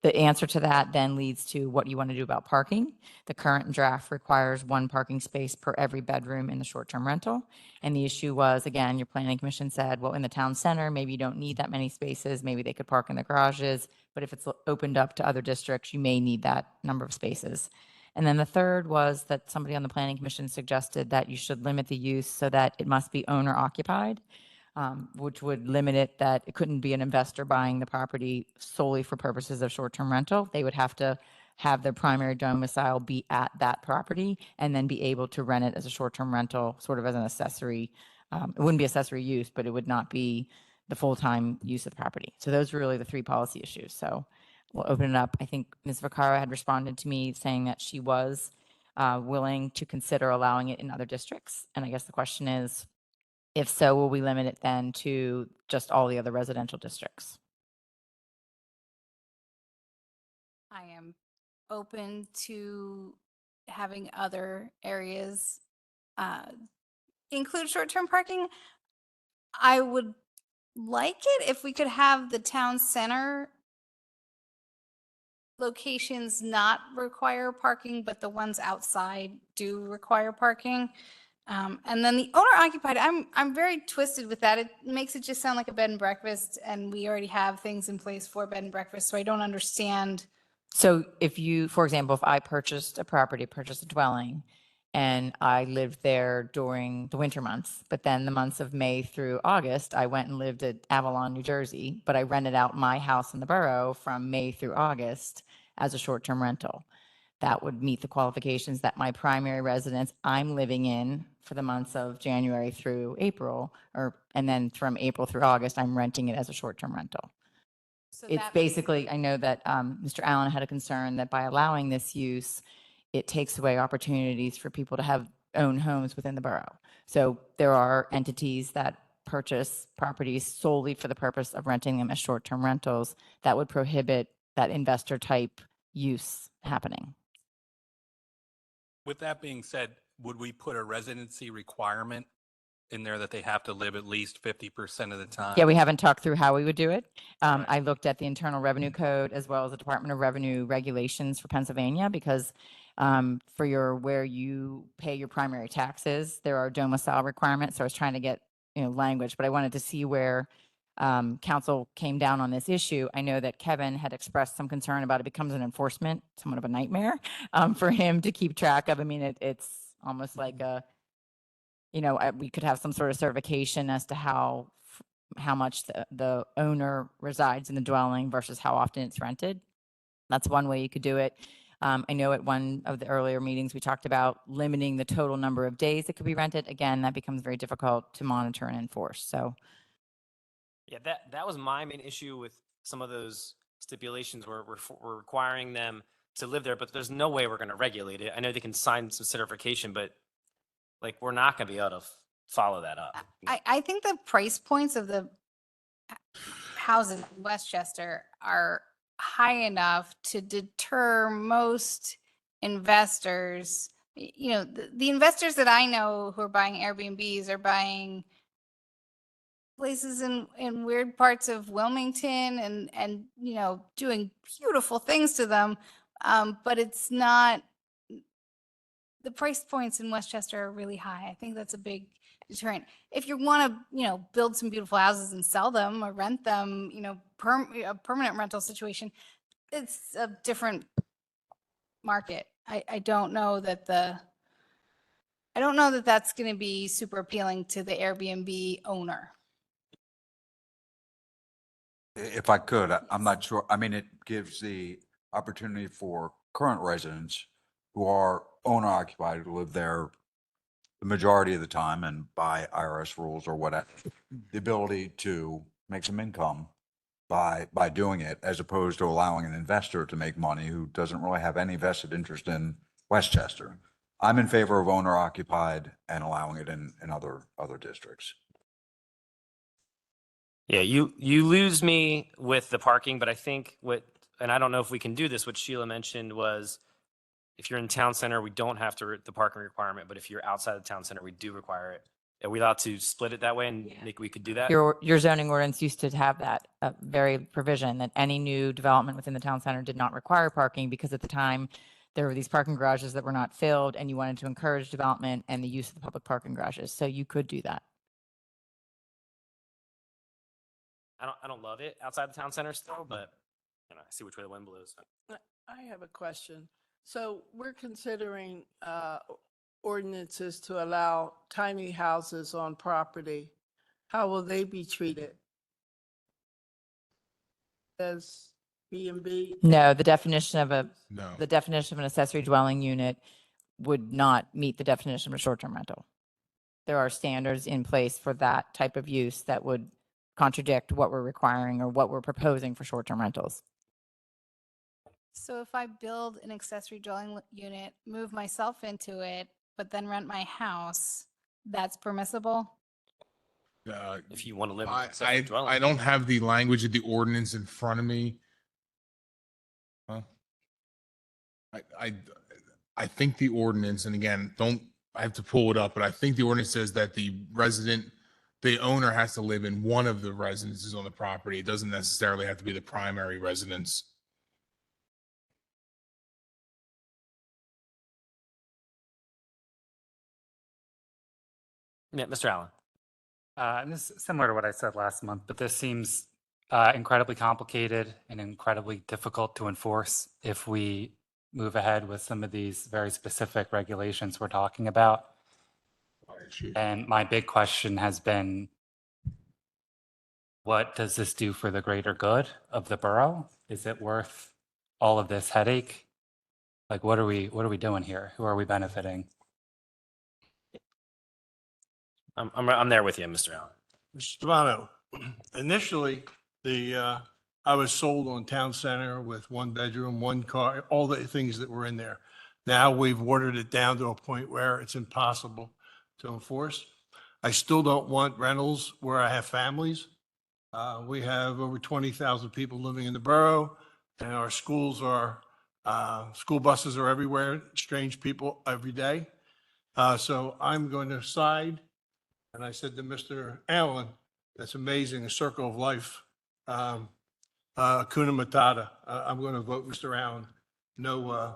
The answer to that then leads to what you want to do about parking. The current draft requires one parking space per every bedroom in the short-term rental. And the issue was, again, your planning commission said, well, in the town center, maybe you don't need that many spaces. Maybe they could park in the garages. But if it's opened up to other districts, you may need that number of spaces. And then the third was that somebody on the planning commission suggested that you should limit the use so that it must be owner occupied. Which would limit it that it couldn't be an investor buying the property solely for purposes of short-term rental. They would have to have their primary domicile be at that property and then be able to rent it as a short-term rental, sort of as an accessory. It wouldn't be accessory use, but it would not be the full-time use of the property. So those were really the three policy issues. So we'll open it up. I think Ms. Vaccaro had responded to me saying that she was willing to consider allowing it in other districts. And I guess the question is, if so, will we limit it then to just all the other residential districts? I am open to having other areas include short-term parking. I would like it if we could have the town center locations not require parking, but the ones outside do require parking. And then the owner occupied, I'm very twisted with that. It makes it just sound like a bed and breakfast, and we already have things in place for bed and breakfast, so I don't understand. So if you, for example, if I purchased a property, purchased a dwelling, and I lived there during the winter months, but then the months of May through August, I went and lived at Avalon, New Jersey, but I rented out my house in the borough from May through August as a short-term rental. That would meet the qualifications that my primary residence I'm living in for the months of January through April, and then from April through August, I'm renting it as a short-term rental. So It's that- basically, I know that Mr. Allen had a concern that by allowing this use, it takes away opportunities for people to have own homes within the borough. So there are entities that purchase properties solely for the purpose of renting them as short-term rentals that would prohibit that investor type use happening. With that being said, would we put a residency requirement in there that they have to live at least 50% of the time? Yeah, we haven't talked through how we would do it. Right. I looked at the Internal Revenue Code as well as the Department of Revenue regulations for Pennsylvania because for where you pay your primary taxes, there are domicile requirements. So I was trying to get language, but I wanted to see where council came down on this issue. I know that Kevin had expressed some concern about it becomes an enforcement, somewhat of a nightmare for him to keep track of. I mean, it's almost like a we could have some sort of certification as to how much the owner resides in the dwelling versus how often it's rented. That's one way you could do it. I know at one of the earlier meetings, we talked about limiting the total number of days it could be rented. Again, that becomes very difficult to monitor and enforce. So Yeah, that was my main issue with some of those stipulations where we're requiring them to live there, but there's no way we're going to regulate it. I know they can sign some certification, but like we're not going to be able to follow that up. I think the price points of the houses in Westchester are high enough to deter most investors. The investors that I know who are buying Airbnbs are buying places in weird parts of Wilmington and doing beautiful things to them. But it's not, the price points in Westchester are really high. I think that's a big deterrent. If you want to, build some beautiful houses and sell them or rent them, a permanent rental situation, it's a different market. I don't know that that's going to be super appealing to the Airbnb owner. If I could, I'm not sure. I mean, it gives the opportunity for current residents who are owner occupied to live there the majority of the time and by IRS rules or whatever, the ability to make some income by doing it, as opposed to allowing an investor to make money who doesn't really have any vested interest in Westchester. I'm in favor of owner occupied and allowing it in other districts. Yeah, you lose me with the parking, but I think and I don't know if we can do this, what Sheila mentioned was if you're in town center, we don't have the parking requirement, but if you're outside the town center, we do require it. Are we allowed to split it that way and we could do that? Your zoning ordinance used to have that very provision that any new development within the town center did not require parking because at the time there were these parking garages that were not filled and you wanted to encourage development and the use of the public parking garages. So you could do that. I don't love it outside the town center still, but I see which way the wind blows. I have a question. So we're considering ordinances to allow tiny houses on property. How will they be treated? As B&B? No, the definition of No. the definition of an accessory dwelling unit would not meet the definition of a short-term rental. There are standards in place for that type of use that would contradict what we're requiring or what we're proposing for short-term rentals. So if I build an accessory dwelling unit, move myself into it, but then rent my house, that's permissible? If you want to live in an I accessory dwelling. I don't have the language of the ordinance in front of me. Huh? I think the ordinance, and again, I have to pull it up, but I think the ordinance says that the owner has to live in one of the residences on the property. It doesn't necessarily have to be the primary residence. Yeah, Mr. Allen. And this is similar to what I said last month, but this seems incredibly complicated and incredibly difficult to enforce if we move ahead with some of these very specific regulations we're talking about. And my big question has been, what does this do for the greater good of the borough? Is it worth all of this headache? Like, what are we doing here? Who are we benefiting? I'm there with you, Mr. Allen. Mr. Stabano, initially, I was sold on town center with one bedroom, one car, all the things that were in there. Now we've watered it down to a point where it's impossible to enforce. I still don't want rentals where I have families. We have over 20,000 people living in the borough, and our schools are, school buses are everywhere, strange people every day. So I'm going to side. And I said to Mr. Allen, that's amazing, a circle of life. Kuna Matata. I'm going to vote Mr. Allen, no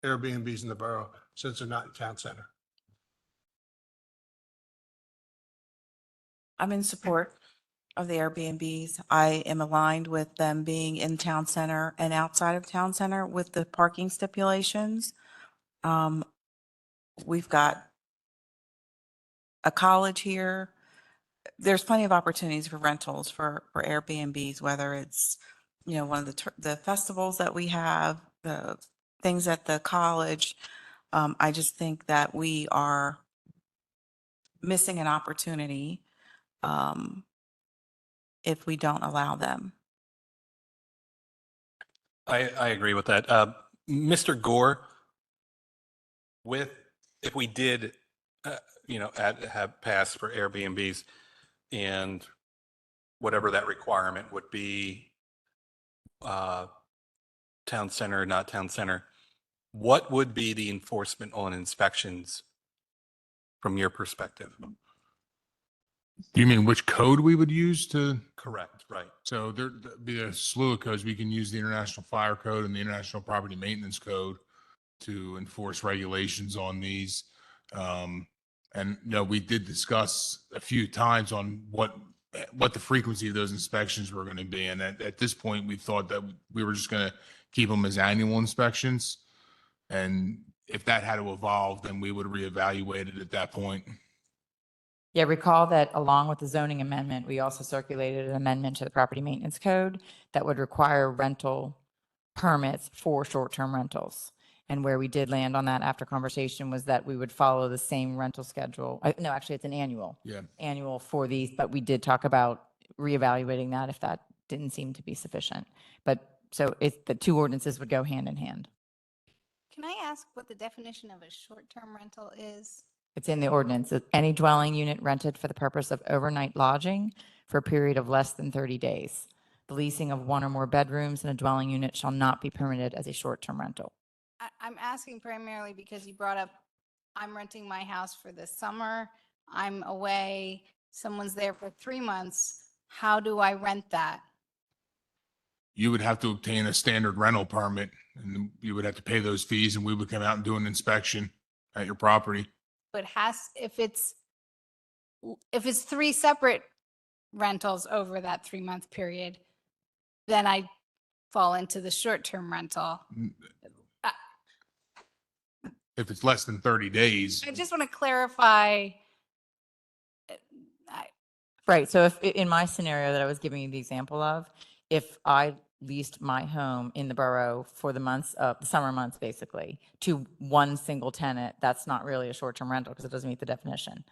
Airbnbs in the borough since they're not in town center. I'm in support of the Airbnbs. I am aligned with them being in town center and outside of town center with the parking stipulations. We've got a college here. There's plenty of opportunities for rentals for Airbnbs, whether it's, one of the festivals that we have, the things at the college. I just think that we are missing an opportunity if we don't allow them. I agree with that. Mr. Gore, if we did, have passed for Airbnbs and whatever that requirement would be, town center, not town center, what would be the enforcement on inspections from your perspective? Do you mean which code we would use to? Correct, right. So there'd be a slew of codes. We can use the International Fire Code and the International Property Maintenance Code to enforce regulations on these. And we did discuss a few times on what the frequency of those inspections were going to be. And at this point, we thought that we were just going to keep them as annual inspections. And if that had to evolve, then we would reevaluate it at that point. Yeah, recall that along with the zoning amendment, we also circulated an amendment to the property maintenance code that would require rental permits for short-term rentals. And where we did land on that after conversation was that we would follow the same rental schedule. No, actually, it's an annual. Yeah. Annual for these, but we did talk about reevaluating that if that didn't seem to be sufficient. But so the two ordinances would go hand in hand. Can I ask what the definition of a short-term rental is? It's in the ordinance. Any dwelling unit rented for the purpose of overnight lodging for a period of less than 30 days. The leasing of one or more bedrooms in a dwelling unit shall not be permitted as a short-term rental. I'm asking primarily because you brought up, I'm renting my house for the summer, I'm away, someone's there for 3 months, how do I rent that? You would have to obtain a standard rental permit and you would have to pay those fees and we would come out and do an inspection at your property. But if it's 3 separate rentals over that 3-month period, then I fall into the short-term rental. If it's less than 30 days, I just want to clarify. Right. So if in my scenario that I was giving you the example of, if I leased my home in the borough for the months of the summer months, basically to one single tenant, that's not really a short-term rental because it doesn't meet the definition.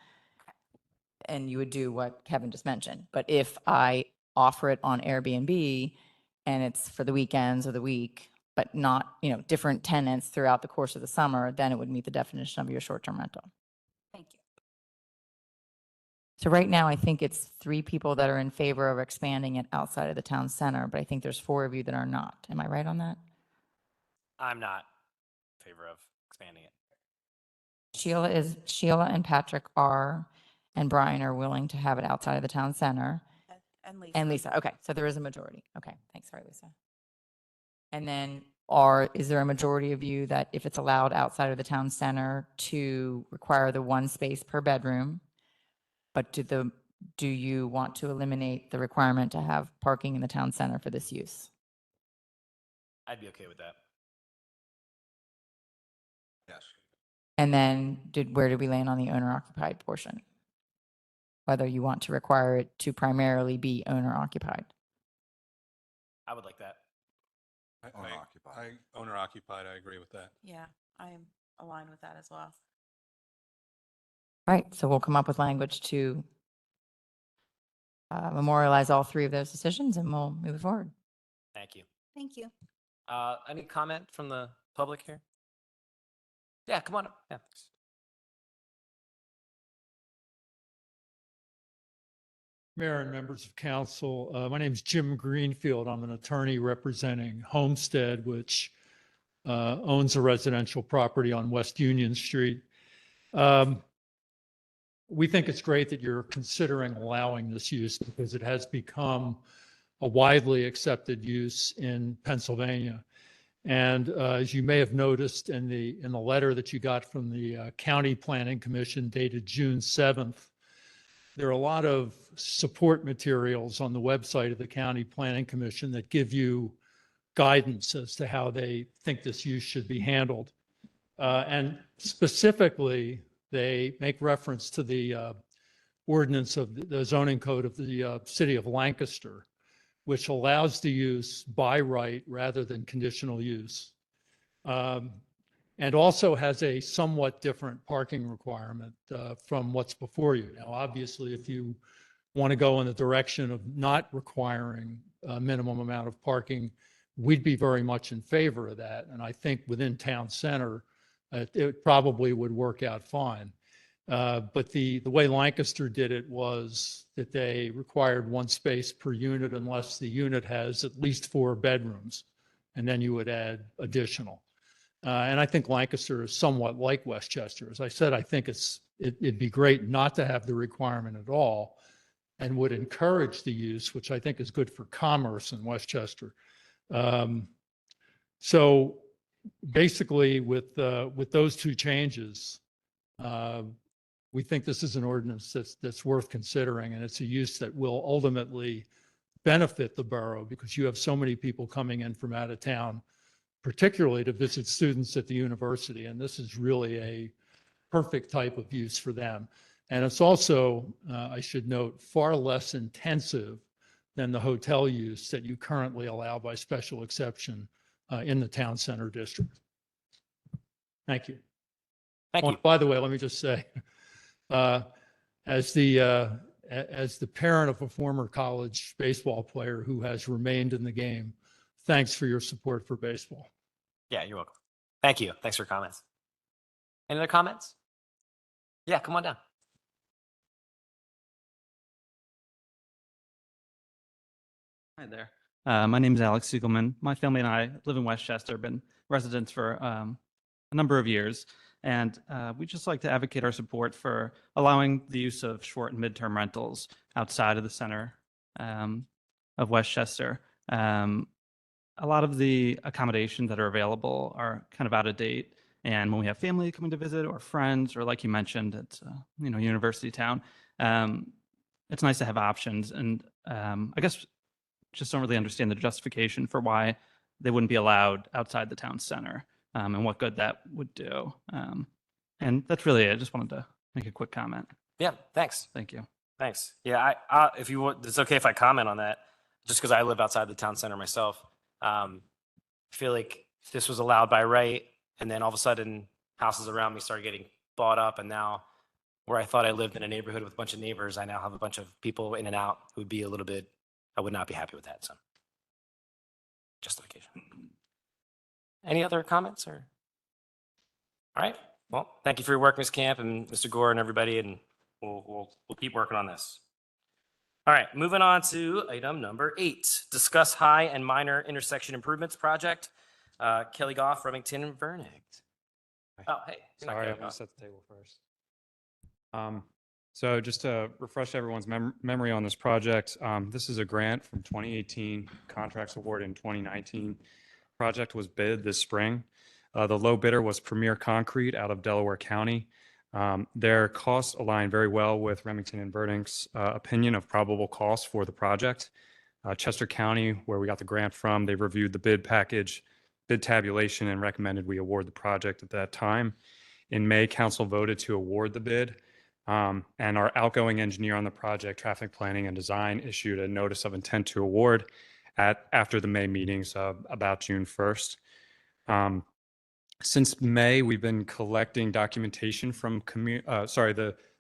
And you would do what Kevin just mentioned. But if I offer it on Airbnb and it's for the weekends or the week, but not, different tenants throughout the course of the summer, then it would meet the definition of your short-term rental. Thank you. So right now, I think it's 3 people that are in favor of expanding it outside of the town center, but I think there's 4 of you that are not. Am I right on that? I'm not in favor of expanding it. Sheila and Patrick are, and Brian are willing to have it outside of the town center. And Lisa. Okay, so there is a majority. Okay, thanks. Sorry, Lisa. And then is there a majority of you that if it's allowed outside of the town center to require the 1 space per bedroom, but do you want to eliminate the requirement to have parking in the town center for this use? I'd be okay with that. Yes. And then where did we land on the owner occupied portion? Whether you want to require it to primarily be owner occupied. I would like that. Owner occupied, I agree with that. Yeah, I am aligned with that as well. Right, so we'll come up with language to memorialize all 3 of those decisions and we'll move it forward. Thank you. Thank you. Any comment from the public here? Yeah, come on up. Yeah. Mayor and members of council, my name is Jim Greenfield. I'm an attorney representing Homestead, which owns a residential property on West Union Street. We think it's great that you're considering allowing this use because it has become a widely accepted use in Pennsylvania. And as you may have noticed in the letter that you got from the County Planning Commission dated June 7th, there are a lot of support materials on the website of the County Planning Commission that give you guidance as to how they think this use should be handled. And specifically, they make reference to the ordinance of the zoning code of the city of Lancaster, which allows the use by right rather than conditional use. And also has a somewhat different parking requirement from what's before you. Now, obviously, if you want to go in the direction of not requiring a minimum amount of parking, we'd be very much in favor of that. And I think within town center, it probably would work out fine. But the way Lancaster did it was that they required 1 space per unit unless the unit has at least 4 bedrooms, and then you would add additional. And I think Lancaster is somewhat like Westchester. As I said, I think it'd be great not to have the requirement at all and would encourage the use, which I think is good for commerce in Westchester. So basically with those 2 changes, we think this is an ordinance that's worth considering, and it's a use that will ultimately benefit the borough because you have so many people coming in from out of town, particularly to visit students at the university. And this is really a perfect type of use for them. And it's also, I should note, far less intensive than the hotel use that you currently allow by special exception in the town center district. Thank you. Thank you. By the way, let me just say, as the parent of a former college baseball player who has remained in the game, thanks for your support for baseball. Yeah, you're welcome. Thank you. Thanks for your comments. Any other comments? Yeah, come on down. Hi there. My name is Alex Siegelman. My family and I live in Westchester, been residents for a number of years. And we'd just like to advocate our support for allowing the use of short and midterm rentals outside of the center of Westchester. A lot of the accommodations that are available are kind of out of date. And when we have family coming to visit or friends, or like you mentioned, it's university town, it's nice to have options. And I guess just don't really understand the justification for why they wouldn't be allowed outside the town center and what good that would do. And that's really it. I just wanted to make a quick comment. Yeah, thanks. Thank you. Thanks. Yeah, I if you want, it's okay if I comment on that, just because I live outside the town center myself. I feel like this was allowed by right, and then all of a sudden, houses around me started getting bought up, and now where I thought I lived in a neighborhood with a bunch of neighbors, I now have a bunch of people in and out who would be a little bit, I would not be happy with that. So, justification. Any other comments or? All right. Well, thank you for your work, Ms. Camp and Mr. Gore and everybody, and we'll keep working on this. All right, moving on to item number 8, discuss high and minor intersection improvements project. Kelly Goff, Remington and Vernick. Oh, hey. you're not Sorry, Kelly I'm going Goff. to set the table first. So just to refresh everyone's memory on this project, this is a grant from 2018, contracts awarded in 2019. Project was bid this spring. The low bidder was Premier Concrete out of Delaware County. Their costs align very well with Remington and Vernick's opinion of probable costs for the project. Chester County, where we got the grant from, they reviewed the bid package, bid tabulation, and recommended we award the project at that time. In May, council voted to award the bid, and our outgoing engineer on the project, traffic planning and design, issued a notice of intent to award after the May meetings about June 1st. Since May, we've been collecting documentation from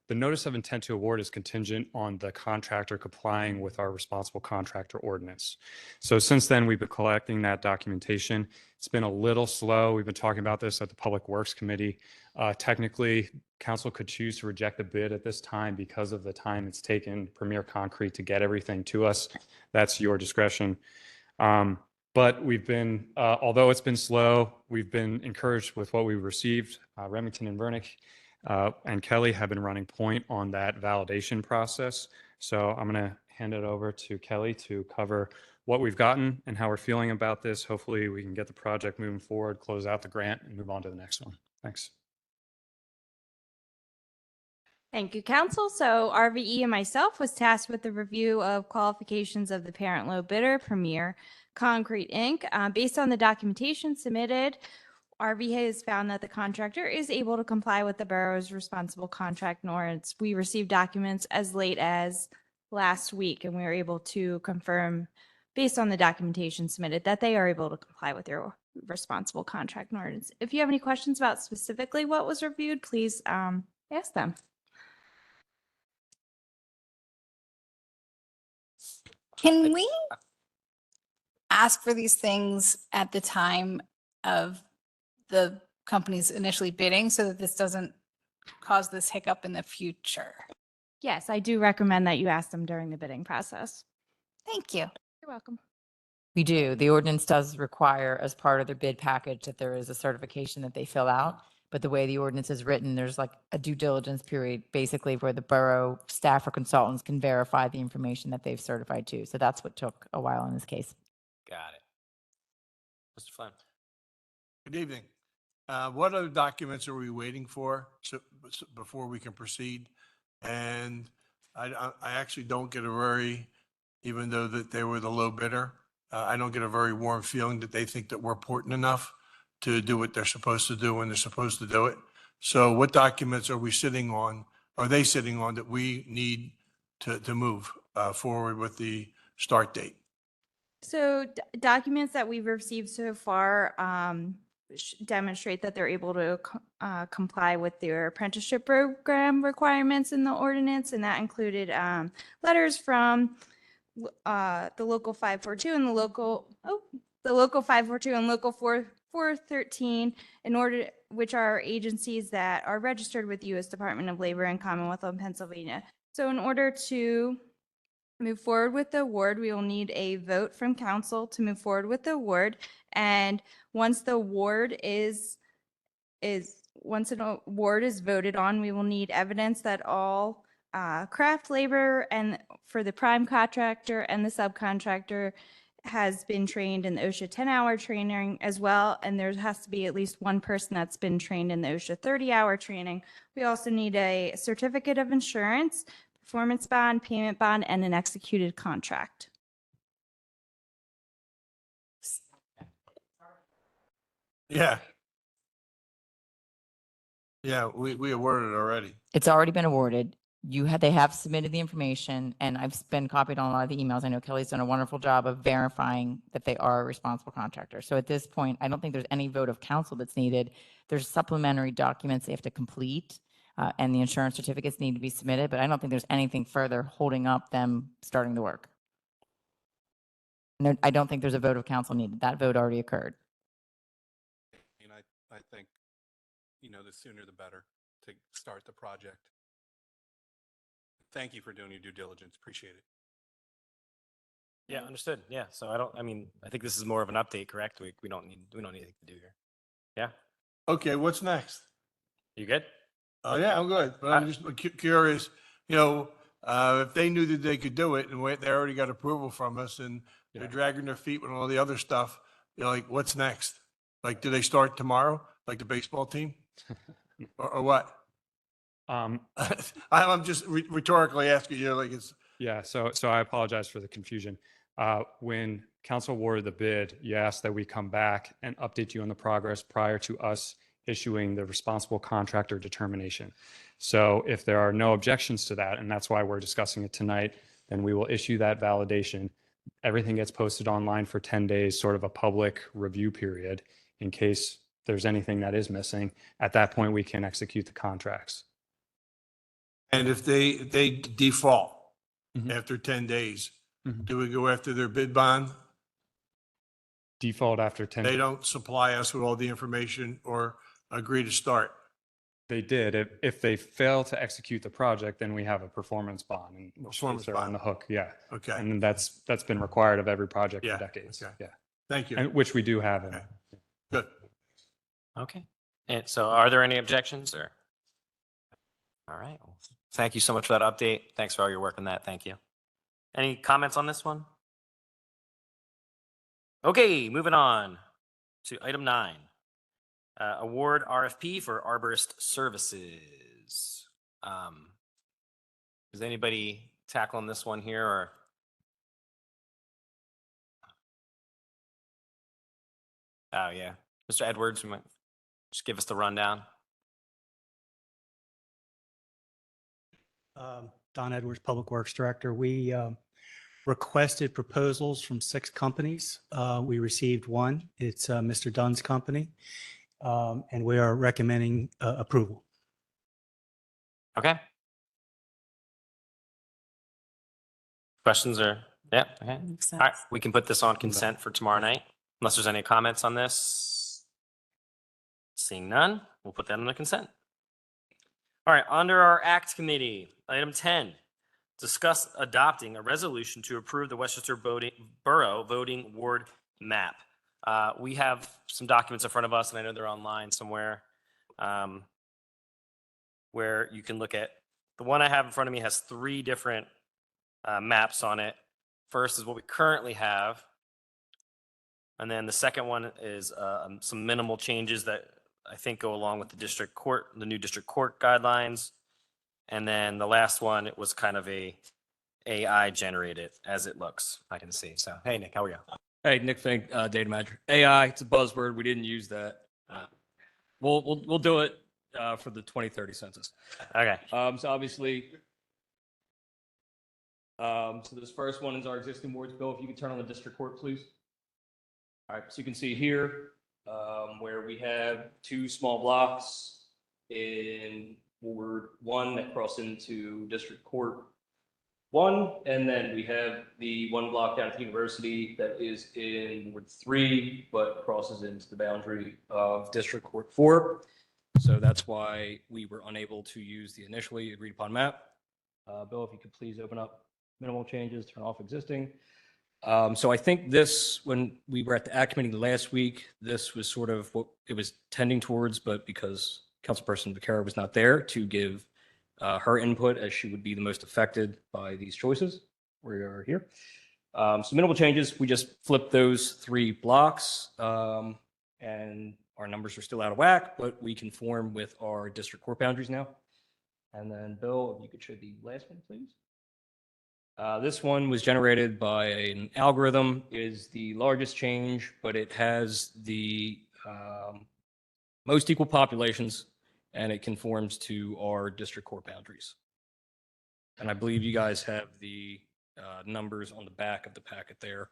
the notice of intent to award is contingent on the contractor complying with our responsible contractor ordinance. So since then, we've been collecting that documentation. It's been a little slow. We've been talking about this at the Public Works Committee. Technically, council could choose to reject the bid at this time because of the time it's taken Premier Concrete to get everything to us. That's your discretion. But we've been, although it's been slow, we've been encouraged with what we've received. Remington and Vernick and Kelly have been running point on that validation process. So I'm going to hand it over to Kelly to cover what we've gotten and how we're feeling about this. Hopefully we can get the project moving forward, close out the grant, and move on to the next one. Thanks. Thank you, Council. So RVE and myself was tasked with the review of qualifications of the parent low bidder, Premier Concrete, Inc. Based on the documentation submitted, RVE has found that the contractor is able to comply with the borough's responsible contract norms. We received documents as late as last week, and we were able to confirm, based on the documentation submitted, that they are able to comply with their responsible contract norms. If you have any questions about specifically what was reviewed, please ask them. Can we ask for these things at the time of the companies initially bidding so that this doesn't cause this hiccup in the future? Yes, I do recommend that you ask them during the bidding process. Thank you. You're welcome. We do. The ordinance does require as part of their bid package that there is a certification that they fill out. But the way the ordinance is written, there's like a due diligence period, basically where the borough staff or consultants can verify the information that they've certified to. So that's what took a while in this case. Got it. Mr. Flynn. Good evening. What other documents are we waiting for before we can proceed? And I actually don't get a very, even though that they were the low bidder, I don't get a very warm feeling that they think that we're important enough to do what they're supposed to do when they're supposed to do it. So what documents are we sitting on, are they sitting on that we need to move forward with the start date? So documents that we've received so far demonstrate that they're able to comply with their apprenticeship program requirements in the ordinance, and that included letters from the local 542 and the local 542 and local 413, in order, which are agencies that are registered with U.S. Department of Labor and Commonwealth of Pennsylvania. So in order to move forward with the award, we will need a vote from council to move forward with the award. And once the award is once an award is voted on, we will need evidence that all craft labor and for the prime contractor and the subcontractor has been trained in the OSHA 10-hour training as well. And there has to be at least one person that's been trained in the OSHA 30-hour training. We also need a certificate of insurance, performance bond, payment bond, and an executed contract. Yeah. Yeah, we awarded already. It's already been awarded. They have submitted the information, and I've been copied on a lot of the emails. I know Kelly's done a wonderful job of verifying that they are a responsible contractor. So at this point, I don't think there's any vote of council that's needed. There's supplementary documents they have to complete, and the insurance certificates need to be submitted, but I don't think there's anything further holding up them starting the work. No, I don't think there's a vote of council needed. That vote already occurred. And I think, the sooner the better to start the project. Thank you for doing your due diligence. Appreciate it. Yeah, understood. Yeah. So I think this is more of an update, correct? We don't need anything to do here. Yeah. Okay, what's next? You good? Oh, yeah, I'm good. But I'm just curious, if they knew that they could do it and they already got approval from us and they're dragging their feet with all the other stuff, like, what's next? Like, do they start tomorrow, like the baseball team? Or what? I'm just rhetorically asking you, like it's. Yeah, so I apologize for the confusion. When council awarded the bid, you asked that we come back and update you on the progress prior to us issuing the responsible contractor determination. So if there are no objections to that, and that's why we're discussing it tonight, then we will issue that validation. Everything gets posted online for 10 days, sort of a public review period in case there's anything that is missing. At that point, we can execute the contracts. And if they default after 10 days, do we go after their bid bond? Default after 10 They days. don't supply us with all the information or agree to start. They did. If they fail to execute the project, then we have a performance bond, and Performance they're bond. on the hook. Yeah. Okay. And that's been required of every project Yeah, for decades. okay. Yeah. Thank you. And which we do have. In. Good. Okay. And so are there any objections or? All right. Well, thank you so much for that update. Thanks for all your work on that. Thank you. Any comments on this one? Okay, moving on to item 9. Award RFP for arborist services. Is anybody tackling this one here or? Oh, yeah. Mr. Edwards, you might just give us the rundown. Don Edwards, Public Works Director. We requested proposals from 6 companies. We received one. It's Mr. Dunn's company, and we are recommending approval. Okay. Questions or, yeah, okay. All right, we can put this on consent for tomorrow night, unless there's any comments on this. Seeing none, we'll put that on the consent. All right, under our Act Committee, item 10, discuss adopting a resolution to approve the Westchester Borough voting ward map. We have some documents in front of us, and I know they're online somewhere, where you can look at. The one I have in front of me has 3 different maps on it. First is what we currently have, and then the second one is some minimal changes that I think go along with the district court, the new district court guidelines. And then the last one, it was kind of a AI generated as it looks, I can see. So, hey, Nick, how are you? Hey, Nick Fink, data manager. AI, it's a buzzword. We didn't use that. We'll do it for the 2030 census. Okay. So obviously, so this first one is our existing wards. Bill, if you could turn on the district court, please. All right, so you can see here where we have 2 small blocks in Ward 1 that cross into District Court 1, and then we have the 1 block down at the university that is in Ward 3, but crosses into the boundary of District Court 4. So that's why we were unable to use the initially agreed upon map. Bill, if you could please open up minimal changes, turn off existing. So I think this, when we were at the Act Committee last week, this was sort of what it was tending towards, but because Councilperson Vaquera was not there to give her input as she would be the most affected by these choices. We are here. So minimal changes. We just flipped those 3 blocks, and our numbers are still out of whack, but we conform with our district court boundaries now. And then Bill, if you could show the last one, please. This one was generated by an algorithm. It is the largest change, but it has the most equal populations, and it conforms to our district court boundaries. And I believe you guys have the numbers on the back of the packet there.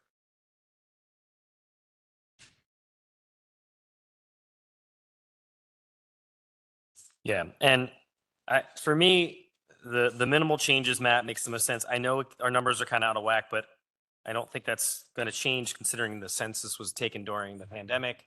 Yeah, and for me, the minimal changes map makes the most sense. I know our numbers are kind of out of whack, but I don't think that's going to change considering the census was taken during the pandemic,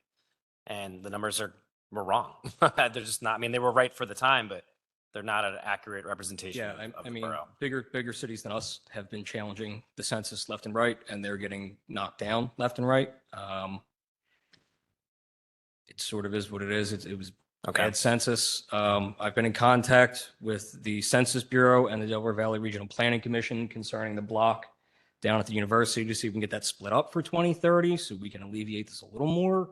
and the numbers were wrong. They're just not. I mean, they were right for the time, but they're not an accurate representation. Yeah, of I the mean, borough. bigger cities than us have been challenging the census left and right, and they're getting knocked down left and right. It sort of is what it is. It was bad census. I've been in contact with the Census Bureau and the Delaware Valley Regional Planning Commission concerning the block down at the university to see if we can get that split up for 2030 so we can alleviate this a little more.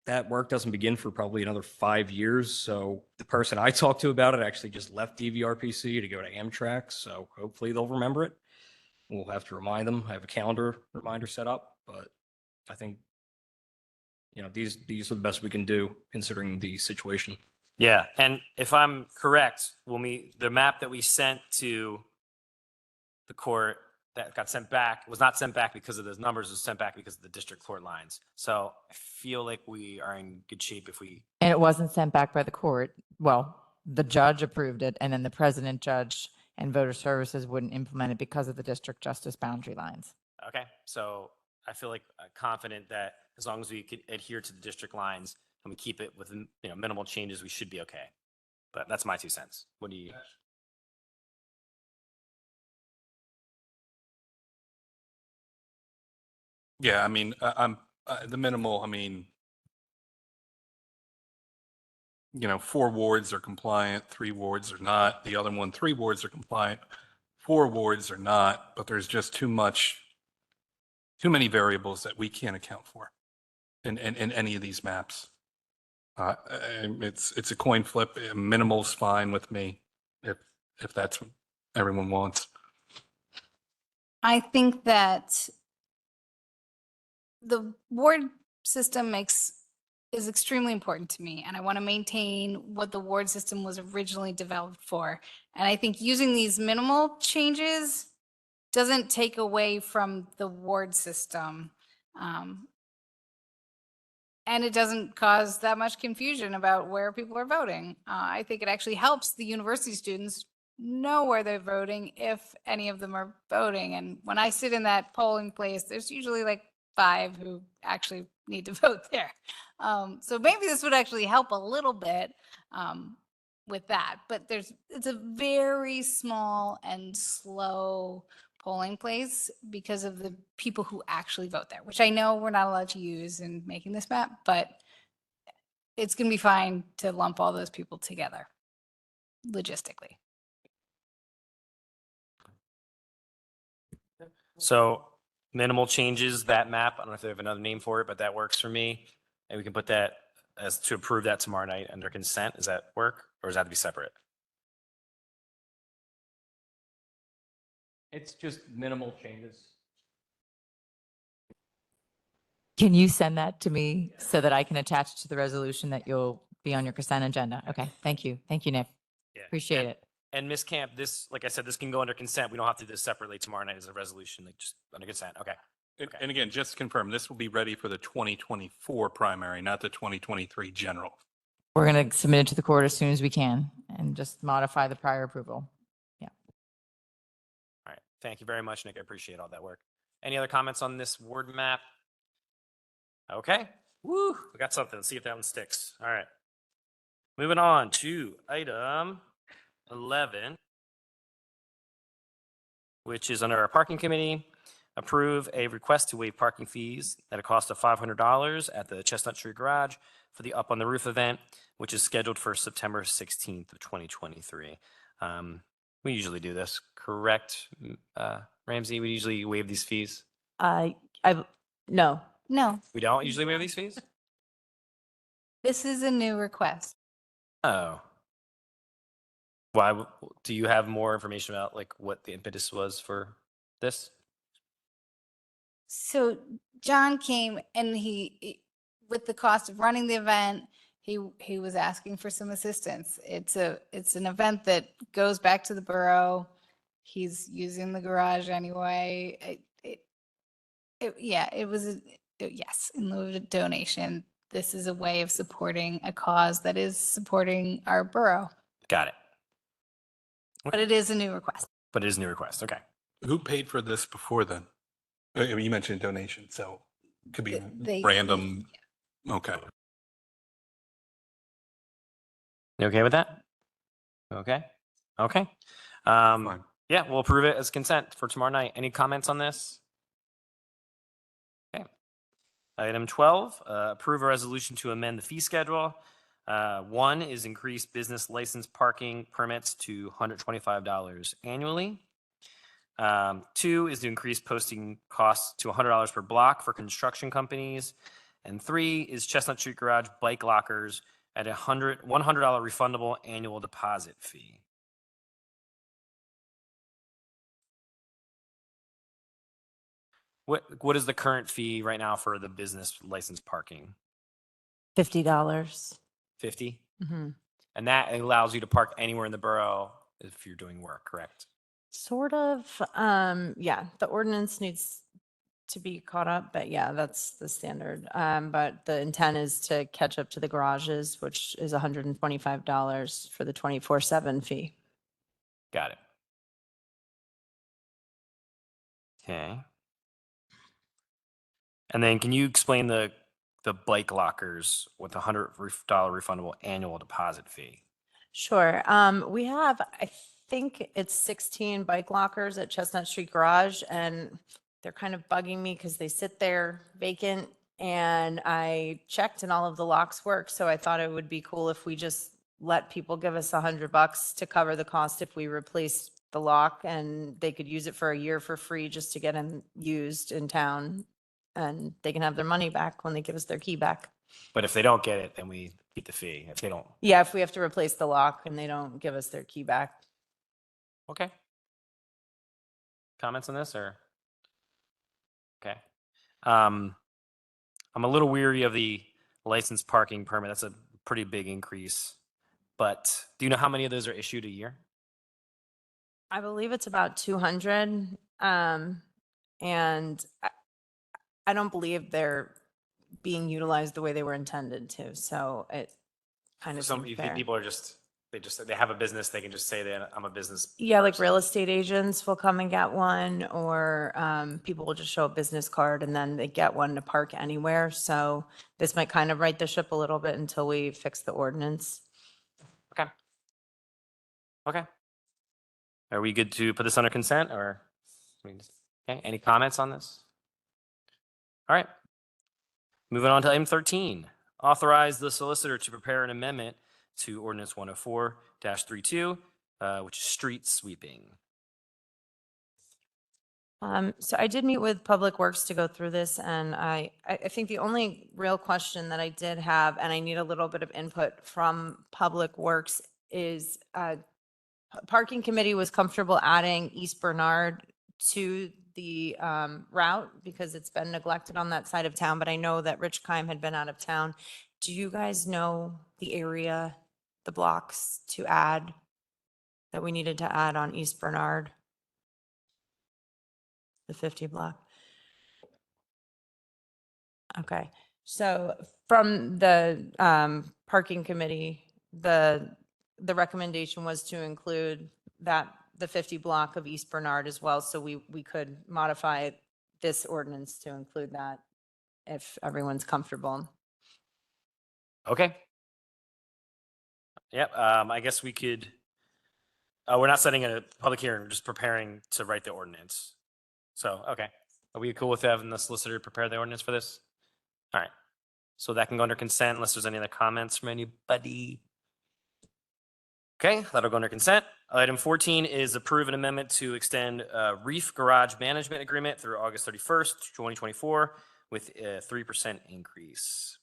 That work doesn't begin for probably another 5 years. So the person I talked to about it actually just left DVRPC to go to Amtrak. So hopefully they'll remember it. We'll have to remind them. I have a calendar reminder set up, but I think, you know, these are the best we can do considering the situation. Yeah, and if I'm correct, the map that we sent to the court that got sent back was not sent back because of those numbers. It was sent back because of the district court lines. So I feel like we are in good shape if we. And it wasn't sent back by the court. Well, the judge approved it, and then the president, judge, and voter services wouldn't implement it because of the district justice boundary lines. Okay, so I feel like confident that as long as we could adhere to the district lines and we keep it within, minimal changes, we should be okay. But that's my 2 cents. What do you? Yeah, I mean, I'm the minimal, I mean, 4 wards are compliant, 3 wards are not. The other one, 3 wards are compliant, 4 wards are not, but there's just too many variables that we can't account for in any of these maps. It's a coin flip. Minimal's fine with me if that's what everyone wants. I think that the ward system is extremely important to me, and I want to maintain what the ward system was originally developed for. And I think using these minimal changes doesn't take away from the ward system. And it doesn't cause that much confusion about where people are voting. I think it actually helps the university students know where they're voting if any of them are voting. And when I sit in that polling place, there's usually like 5 who actually need to vote there. So maybe this would actually help a little bit with that. But it's a very small and slow polling place because of the people who actually vote there, which I know we're not allowed to use in making this map, but it's going to be fine to lump all those people together logistically. So minimal changes, that map, I don't know if they have another name for it, but that works for me. And we can put that as to approve that tomorrow night under consent. Does that work? Or does that have to be separate? It's just minimal changes. Can you send that to me so that I can attach it to the resolution that you'll be on your consent agenda? Okay, thank you. Thank you, Nick. Yeah. Appreciate it. And Ms. Camp, this, like I said, this can go under consent. We don't have to do this separately tomorrow night as a resolution, like just under consent. Okay. And again, just to confirm, this will be ready for the 2024 primary, not the 2023 general. We're going to submit it to the court as soon as we can and just modify the prior approval. Yeah. All right. Thank you very much, Nick. I appreciate all that work. Any other comments on this ward map? Okay. Woo. We got something. Let's see if that one sticks. All right. Moving on to item 11, which is under our parking committee. approve a request to waive parking fees at a cost of $500 at the Chestnut Street Garage for the Up on the Roof event, which is scheduled for September 16th of 2023. We usually do this, correct? Ramsey, we usually waive these fees? No. No, We don't usually waive these fees? this is a new request. Oh. Why, do you have more information about like what the impetus was for this? So John came and with the cost of running the event, he was asking for some assistance. It's an event that goes back to the borough. He's using the garage anyway. Yes, in lieu of a donation. This is a way of supporting a cause that is supporting our borough, Got it. but it is a new request. But it is a new request. Okay. Who paid for this before then? I mean, you mentioned donation, so it could be They- random. Okay. You okay with that? Okay. Okay. Fine. Yeah, we'll approve it as consent for tomorrow night. Any comments on this? Okay. Item 12, approve a resolution to amend the fee schedule. One is increase business license parking permits to $125 annually. Two is to increase posting costs to $100 per block for construction companies. And three is Chestnut Street Garage bike lockers at $100 refundable annual deposit fee. What is the current fee right now for the business license parking? $50. 50? Mm-hmm. And that allows you to park anywhere in the borough if you're doing work, correct? Sort of. Yeah, the ordinance needs to be caught up, but yeah, that's the standard. But the intent is to catch up to the garages, which is $125 for the 24/7 fee. Got it. Okay. And then can you explain the bike lockers with a $100 refundable annual deposit fee? Sure. We have, I think it's 16 bike lockers at Chestnut Street Garage, and they're kind of bugging me because they sit there vacant. And I checked and all of the locks work. So I thought it would be cool if we just let people give us $100 to cover the cost if we replace the lock, and they could use it for a year for free just to get them used in town. And they can have their money back when they give us their key back. But if they don't get it, then we keep the fee. If they don't. Yeah, if we have to replace the lock and they don't give us their key back. Okay. Comments on this or? Okay. I'm a little weary of the licensed parking permit. That's a pretty big increase. But do you know how many of those are issued a year? I believe it's about 200. And I don't believe they're being utilized the way they were intended to. So it kind of Some seems you think fair. people are they have a business, they can just say that I'm a business. Yeah, like real estate agents will come and get one, or people will just show a business card and then they get one to park anywhere. So this might kind of right the ship a little bit until we fix the ordinance. Okay. Okay. Are we good to put this under consent or? Okay, any comments on this? All right. Moving on to item 13, authorize the solicitor to prepare an amendment to ordinance 104-32, which is street sweeping. So I did meet with Public Works to go through this, and I think the only real question that I did have, and I need a little bit of input from Public Works, is parking committee was comfortable adding East Bernard to the route because it's been neglected on that side of town, but I know that Rich Keim had been out of town. Do you guys know the area, the blocks to add that we needed to add on East Bernard? The 50 block. Okay, so from the parking committee, the recommendation was to include that the 50 block of East Bernard as well, so we could modify this ordinance to include that if everyone's comfortable. Okay. Yep, I guess we could, we're not setting a public hearing, we're just preparing to write the ordinance. So, okay. Are we cool with having the solicitor prepare the ordinance for this? All right. So that can go under consent unless there's any other comments from anybody. Okay, that'll go under consent. Item 14 is approve an amendment to extend Reef Garage Management Agreement through August 31st, 2024 with a 3% increase.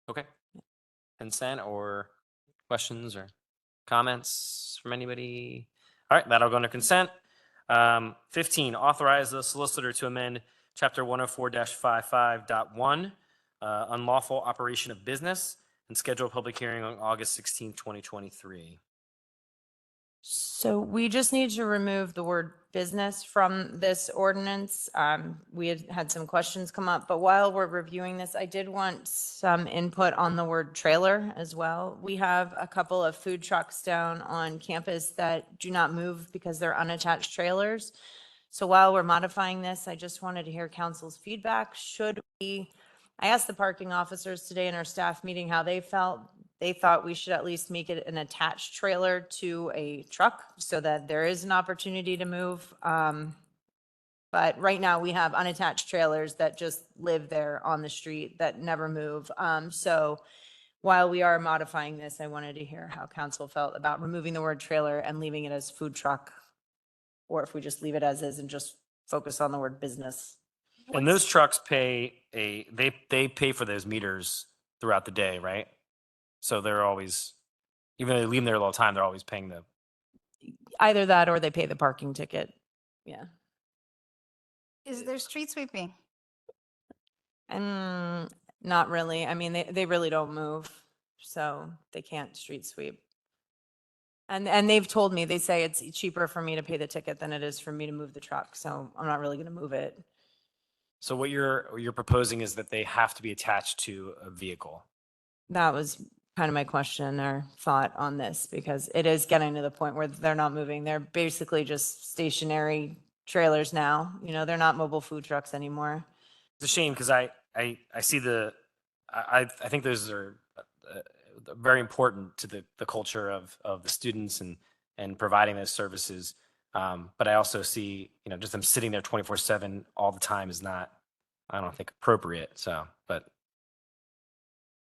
Okay. Consent or questions or comments from anybody? All right, that'll go under consent. 15, authorize the solicitor to amend Chapter 104-55.1, unlawful operation of business, and schedule a public hearing on August 16, 2023. So we just need to remove the word business from this ordinance. We had some questions come up, but while we're reviewing this, I did want some input on the word trailer as well. We have a couple of food trucks down on campus that do not move because they're unattached trailers. So while we're modifying this, I just wanted to hear council's feedback. I asked the parking officers today in our staff meeting how they felt. They thought we should at least make it an attached trailer to a truck so that there is an opportunity to move. But right now we have unattached trailers that just live there on the street that never move. So while we are modifying this, I wanted to hear how council felt about removing the word trailer and leaving it as food truck, or if we just leave it as is and just focus on the word business. And those trucks they pay for those meters throughout the day, right? So they're always, even though they leave them there all the time, they're always paying the. Either that or they pay the parking ticket. Yeah. Is there street sweeping? And not really. I mean, they really don't move, so they can't street sweep. And they've told me, they say it's cheaper for me to pay the ticket than it is for me to move the truck. So I'm not really going to move it. So what you're proposing is that they have to be attached to a vehicle. That was kind of my question or thought on this, because it is getting to the point where they're not moving. They're basically just stationary trailers now. You know, they're not mobile food trucks anymore. It's a shame because I see I think those are very important to the culture of the students and providing those services. But I also see, just them sitting there 24/7 all the time is not, I don't think, appropriate. So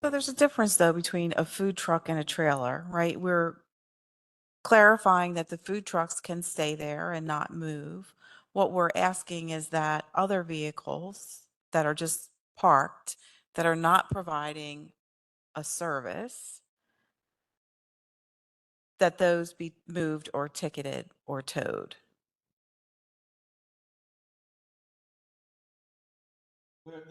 there's a difference though between a food truck and a trailer, right? We're clarifying that the food trucks can stay there and not move. What we're asking is that other vehicles that are just parked, that are not providing a service, that those be moved or ticketed or towed.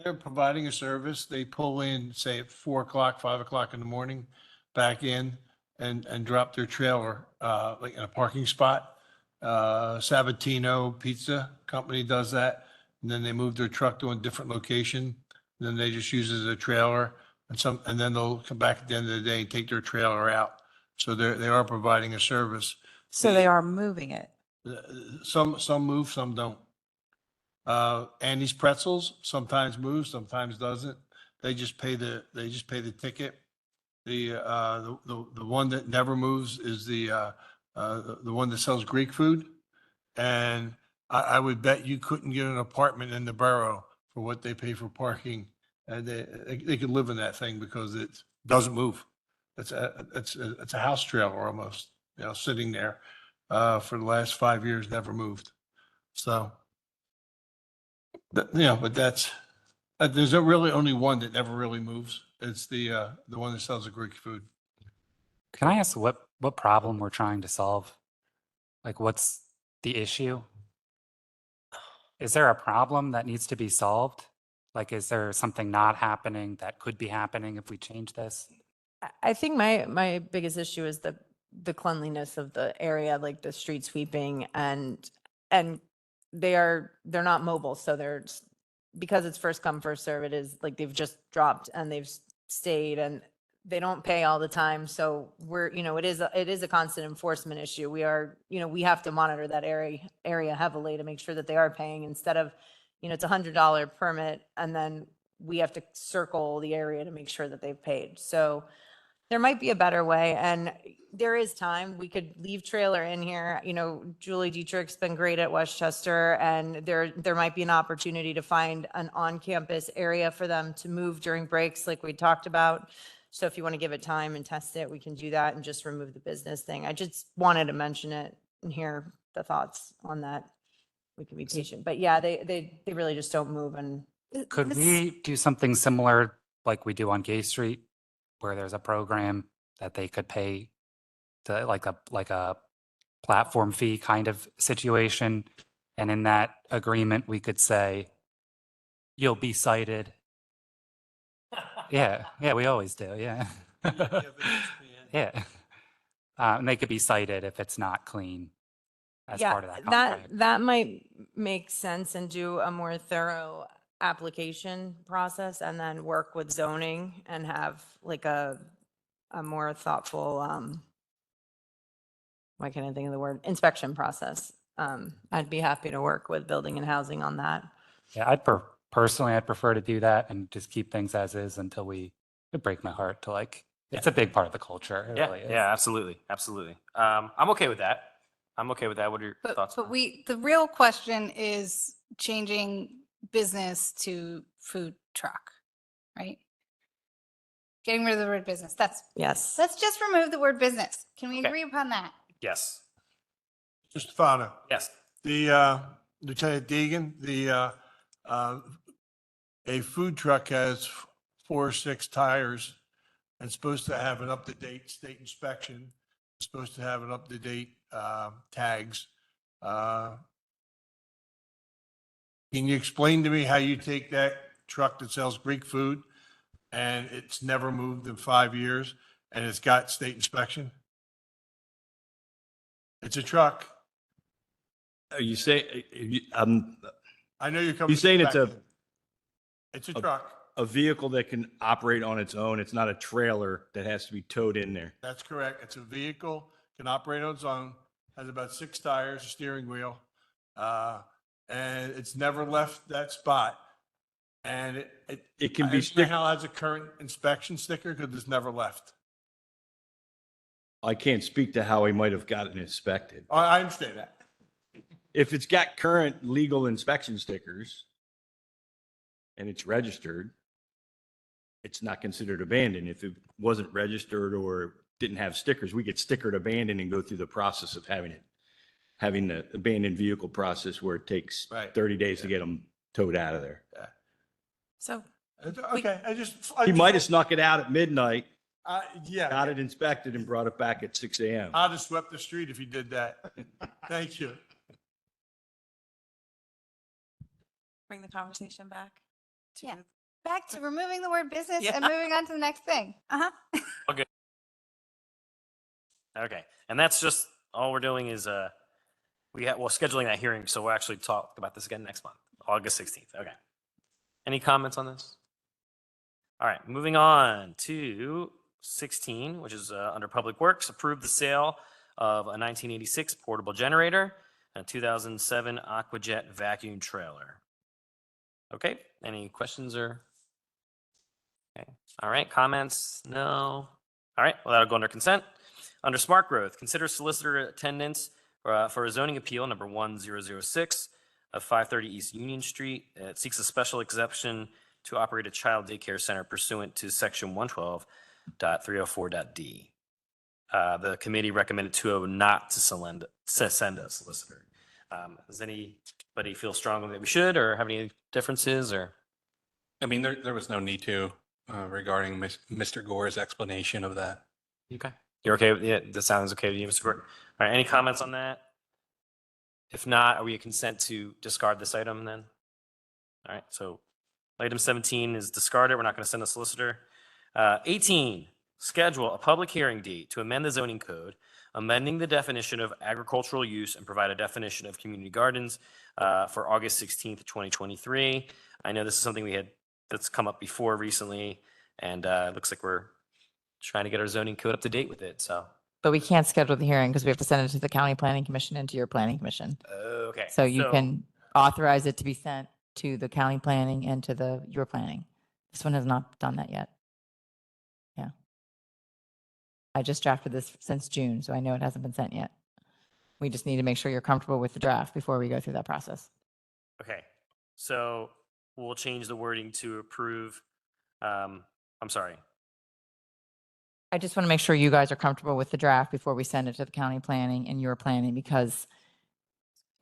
They're providing a service. They pull in, say at 4 o'clock, 5 o'clock in the morning, back in and drop their trailer, like in a parking spot. Sabatino Pizza Company does that. And then they move their truck to a different location. Then they just use it as a trailer and then they'll come back at the end of the day and take their trailer out. So they are providing a service. So they are moving it. Some move, some don't. Andy's Pretzels sometimes moves, sometimes doesn't. They just pay the ticket. The one that never moves is the one that sells Greek food. And I would bet you couldn't get an apartment in the borough for what they pay for parking. And they could live in that thing because it doesn't move. It's a house trailer almost, sitting there for the last 5 years, never moved. So. But there's really only one that never really moves. It's the one that sells the Greek food. Can I ask what problem we're trying to solve? Like, what's the issue? Is there a problem that needs to be solved? Like, is there something not happening that could be happening if we change this? I think my biggest issue is the cleanliness of the area, like the street sweeping and they're not mobile. So because it's first come, first serve, it is like they've just dropped and they've stayed and they don't pay all the time. So it is a constant enforcement issue. We have to monitor that area heavily to make sure that they are paying instead of, it's $100 permit and then we have to circle the area to make sure that they've paid. So There might be a better way, and there is time. We could leave trailer in here. You know, Julie Dietrich's been great at Westchester, and there might be an opportunity to find an on-campus area for them to move during breaks like we talked about. So if you want to give it time and test it, we can do that and just remove the business thing. I just wanted to mention it and hear the thoughts on that. We can be patient, but yeah, they really just don't move. And Could we do something similar like we do on Gay Street, where there's a program that they could pay to like a platform fee kind of situation? And in that agreement, we could say, you'll be cited. Yeah, we always do, yeah. Yeah. And they could be cited if it's not clean as yeah, part of that contract. that might make sense, and do a more thorough application process, and then work with zoning and have like a more thoughtful, why can't I think of the word, inspection process. I'd be happy to work with building and housing on that. Yeah, personally, I'd prefer to do that and just keep things as is until it break my heart to like, it's a big part of the culture. It Yeah, really is. yeah, absolutely, absolutely. I'm okay with that. I'm okay with that. What are your thoughts? But the real question is changing business to food truck, right? Getting rid of the word business. Yes. Let's just remove the word business. Can we Okay. agree upon that? Yes. Mr. Stefano, Yes. the Lieutenant Deegan, a food truck has 4 or 6 tires and supposed to have an up-to-date state inspection, supposed to have an up-to-date tags. Can you explain to me how you take that truck that sells Greek food and it's never moved in 5 years and it's got state inspection? It's a truck. Are you saying, I know you're coming. you saying it's It's a truck. a vehicle that can operate on its own? It's not a trailer that has to be towed in there? That's correct. It's a vehicle, can operate on its own, has about 6 tires, a steering wheel, and it's never left that spot. And It can I be understand how it has a current inspection sticker because it's never left. I can't speak to how he might have gotten inspected. I understand that. If it's got current legal inspection stickers and it's registered, it's not considered abandoned. If it wasn't registered or didn't have stickers, we get stickered abandoned and go through the process of having the abandoned vehicle process where it takes Right. 30 days to get them towed out of there. So Okay, He might have snuck it out at midnight, yeah. got it inspected and brought it back at 6 a.m. I'd have swept the street if he did that. Thank you. Bring the conversation back. Yeah. Back to removing the word business Yeah. and moving on to the next thing. Okay. Okay. And that's just, all we're doing is, scheduling that hearing. So we'll actually talk about this again next month, August 16th. Okay. Any comments on this? All right, moving on to 16, which is under Public Works. Approve the sale of a 1986 portable generator and a 2007 Aquajet vacuum trailer. Okay, any questions or? Okay, all right, comments? No. All right, well, that'll go under consent. Under Smart Growth, consider solicitor attendance for a zoning appeal number 1006 of 530 East Union Street. It seeks a special exception to operate a child daycare center pursuant to section 112.304.d. The committee recommended 2-0 not to send a solicitor. Does anybody feel strongly that we should, or have any differences, or? I mean, there was no need to regarding Mr. Gore's explanation of that. Okay. You're okay with it? That sounds okay with you, Mr. Gore? All right, any comments on that? If not, are we a consent to discard this item then? All right, so item 17 is discarded. We're not going to send a solicitor. 18, schedule a public hearing date to amend the zoning code, amending the definition of agricultural use and provide a definition of community gardens for August 16th, 2023. I know this is something that's come up before recently, and it looks like we're trying to get our zoning code up to date with it, so. But we can't schedule the hearing because we have to send it to the county planning commission and to your planning commission. Okay. So you can authorize it to be sent to the county planning and to your planning. This one has not done that yet. Yeah. I just drafted this since June, so I know it hasn't been sent yet. We just need to make sure you're comfortable with the draft before we go through that process. Okay, so we'll change the wording to approve. I'm sorry. I just want to make sure you guys are comfortable with the draft before we send it to the county planning and your planning, because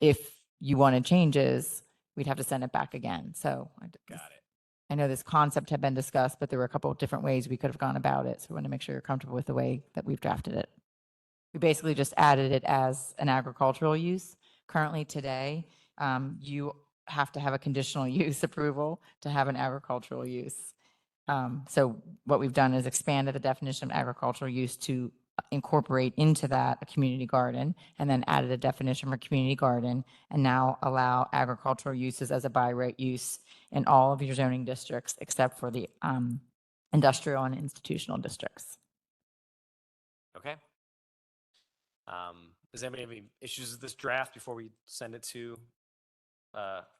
if you wanted changes, we'd have to send it back again. So Got it. I know this concept had been discussed, but there were a couple of different ways we could have gone about it. So we want to make sure you're comfortable with the way that we've drafted it. We basically just added it as an agricultural use. Currently today, you have to have a conditional use approval to have an agricultural use. So what we've done is expanded the definition of agricultural use to incorporate into that a community garden, and then added a definition for community garden, and now allow agricultural uses as a by right use in all of your zoning districts except for the industrial and institutional districts. Okay. Does anybody have any issues with this draft before we send it to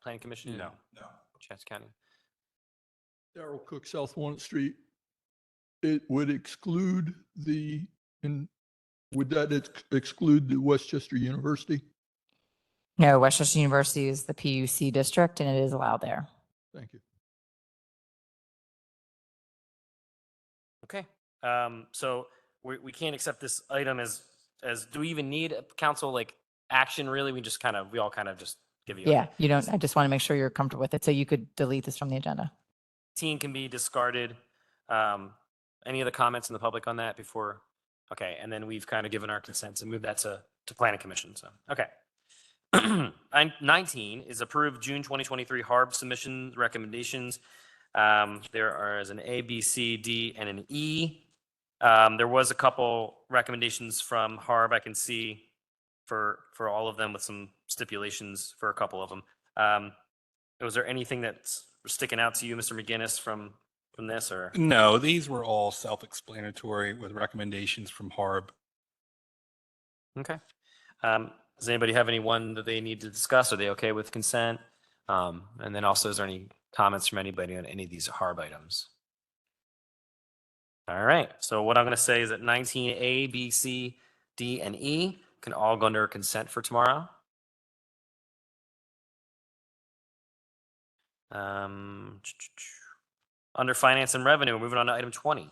Planning Commission? No. Chance County. Darrell Cook, South Walnut Street. It would exclude would that exclude the Westchester University? No, Westchester University is the PUC district and it is allowed there. Thank you. Okay. So we can't accept this item as do we even need a council like action really? We all kind of just give you. Yeah, you don't, I just want to make sure you're comfortable with it. So you could delete this from the agenda. 18 can be discarded. Any other comments in the public on that before? Okay, and then we've kind of given our consent to move that to Planning Commission. So, okay. 19 is approved June 2023 HARB submission recommendations. There are as an A, B, C, D, and an E. There was a couple recommendations from HARB I can see for all of them with some stipulations for a couple of them. Was there anything that's sticking out to you, Mr. McGinnis, from this or? No, these were all self-explanatory with recommendations from HARB. Okay. Does anybody have anyone that they need to discuss? Are they okay with consent? And then also, is there any comments from anybody on any of these HARB items? All right. So what I'm going to say is that 19A, B, C, D, and E can all go under consent for tomorrow. Under finance and revenue, we're moving on to item 20.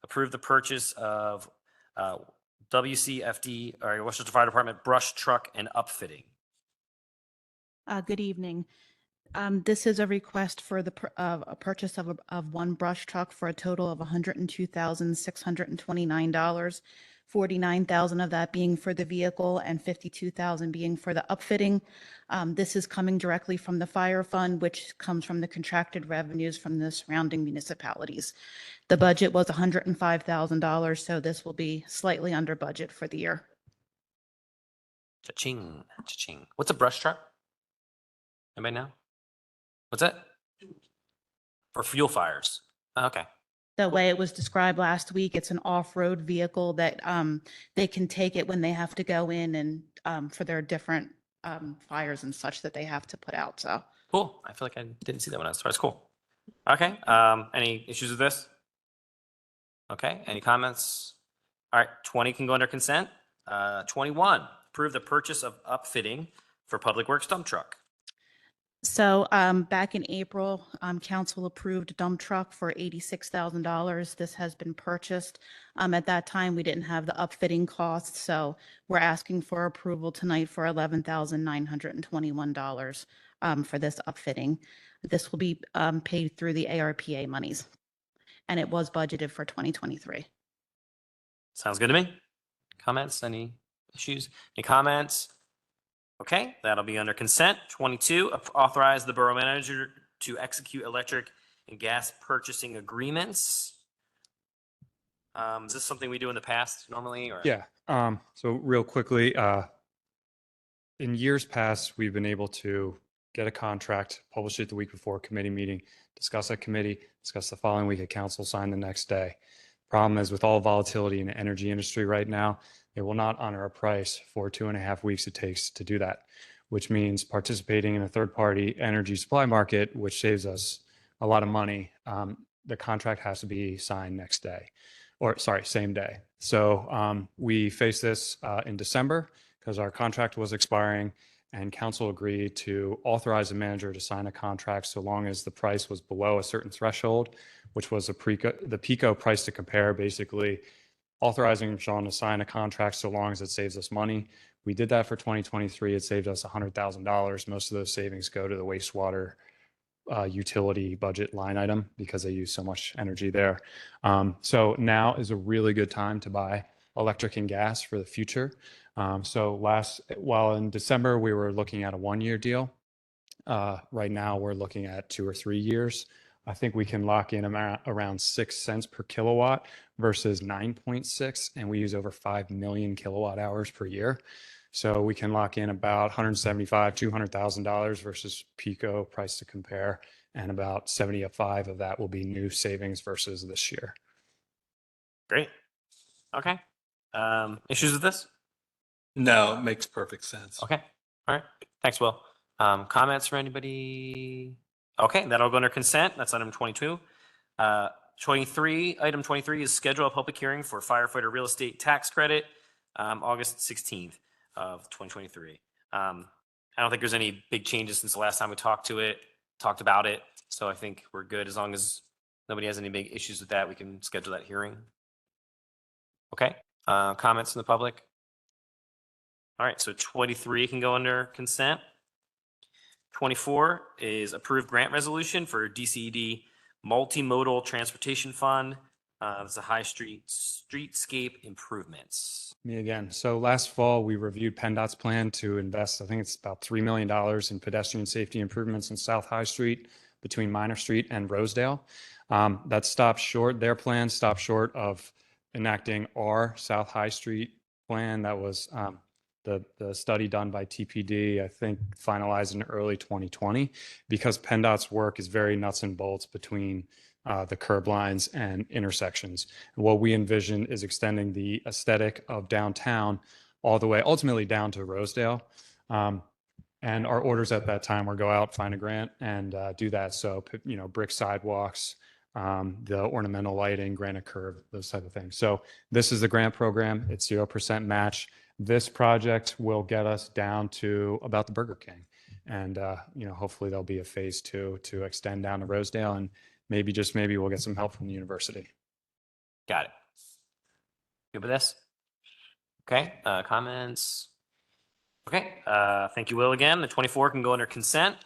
Approve the purchase of WCFD, or Westchester Fire Department brush truck and upfitting. Good evening. This is a request for a purchase of one brush truck for a total of $102,629. $49,000 of that being for the vehicle and $52,000 being for the upfitting. This is coming directly from the fire fund, which comes from the contracted revenues from the surrounding municipalities. The budget was $105,000, so this will be slightly under budget for the year. Cha-ching, cha-ching. What's a brush truck? Anybody know? What's that? For fuel fires. Okay. The way it was described last week, it's an off-road vehicle that they can take it when they have to go in and for their different fires and such that they have to put out. So Cool. I feel like I didn't see that one. That's cool. Okay. Any issues with this? Okay. Any comments? All right. 20 can go under consent. 21, approve the purchase of upfitting for Public Works dump truck. So back in April, council approved a dump truck for $86,000. This has been purchased. At that time, we didn't have the upfitting costs, so we're asking for approval tonight for $11,921 for this upfitting. This will be paid through the ARPA monies, and it was budgeted for 2023. Sounds good to me. Comments? Any issues? Any comments? Okay, that'll be under consent. 22, authorize the borough manager to execute electric and gas purchasing agreements. Is this something we do in the past normally? Or? Yeah. So real quickly, in years past, we've been able to get a contract, publish it the week before a committee meeting, discuss at committee, discuss the following week at council, sign the next day. Problem is, with all volatility in the energy industry right now, they will not honor a price for 2.5 weeks it takes to do that, which means participating in a third-party energy supply market, which saves us a lot of money. The contract has to be signed next day, or sorry, same day. So we faced this in December because our contract was expiring, and council agreed to authorize the manager to sign a contract so long as the price was below a certain threshold, which was the PICO price to compare, basically authorizing Sean to sign a contract so long as it saves us money. We did that for 2023. It saved us $100,000. Most of those savings go to the wastewater utility budget line item because they use so much energy there. So now is a really good time to buy electric and gas for the future. While in December we were looking at a 1-year deal, right now we're looking at 2 or 3 years. I think we can lock in around 6 cents per kilowatt versus 9.6, and we use over 5 million kilowatt hours per year. So we can lock in about $175,000, $200,000 versus PICO price to compare, and about 75 of that will be new savings versus this year. Great. Okay. Issues with this? No, it makes perfect sense. Okay. All right. Thanks, Will. Comments from anybody? Okay, that'll go under consent. That's item 22. 23, item 23 is schedule a public hearing for firefighter real estate tax credit, August 16th of 2023. I don't think there's any big changes since the last time we talked about it. So I think we're good. As long as nobody has any big issues with that, we can schedule that hearing. Okay. Comments from the public? All right, so 23 can go under consent. 24 is approved grant resolution for DCED Multimodal Transportation Fund. It's a high streetscape improvements. Me again. So last fall, we reviewed PennDOT's plan to invest, I think it's about $3 million in pedestrian safety improvements in South High Street between Minor Street and Rosedale. That stopped short, their plan stopped short of enacting our South High Street plan. That was the study done by TPD, I think finalized in early 2020, because PennDOT's work is very nuts and bolts between the curb lines and intersections. And what we envision is extending the aesthetic of downtown all the way, ultimately down to Rosedale. And our orders at that time were go out, find a grant, and do that. So, brick sidewalks, the ornamental lighting, granite curb, those type of things. So this is the grant program. It's 0% match. This project will get us down to about the Burger King. And, hopefully there'll be a phase 2 to extend down to Rosedale, and maybe, just maybe, we'll get some help from the university. Got it. Good with this? Okay, comments? Okay, thank you, Will, again. The 24 can go under consent.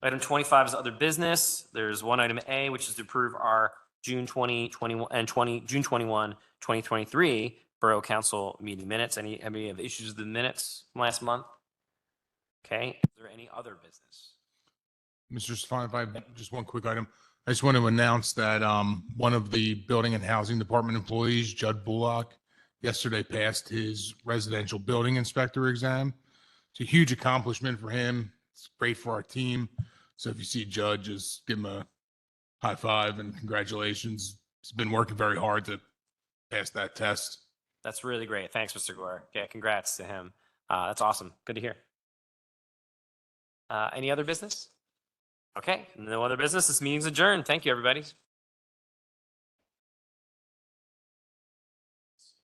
Item 25 is other business. There's one item A, which is to approve our June 2021 and June 21, 2023 Borough Council meeting minutes. Any of the issues with the minutes from last month? Okay, is there any other business? Mr. Stefan, if I have just one quick item, I just want to announce that one of the Building and Housing Department employees, Judd Bullock, yesterday passed his residential building inspector exam. It's a huge accomplishment for him. It's great for our team. So if you see Judd, just give him a high five and congratulations. He's been working very hard to pass that test. That's really great. Thanks, Mr. Gore. Yeah, congrats to him. That's awesome. Good to hear. Any other business? Okay, no other business. This meeting's adjourned. Thank you, everybody.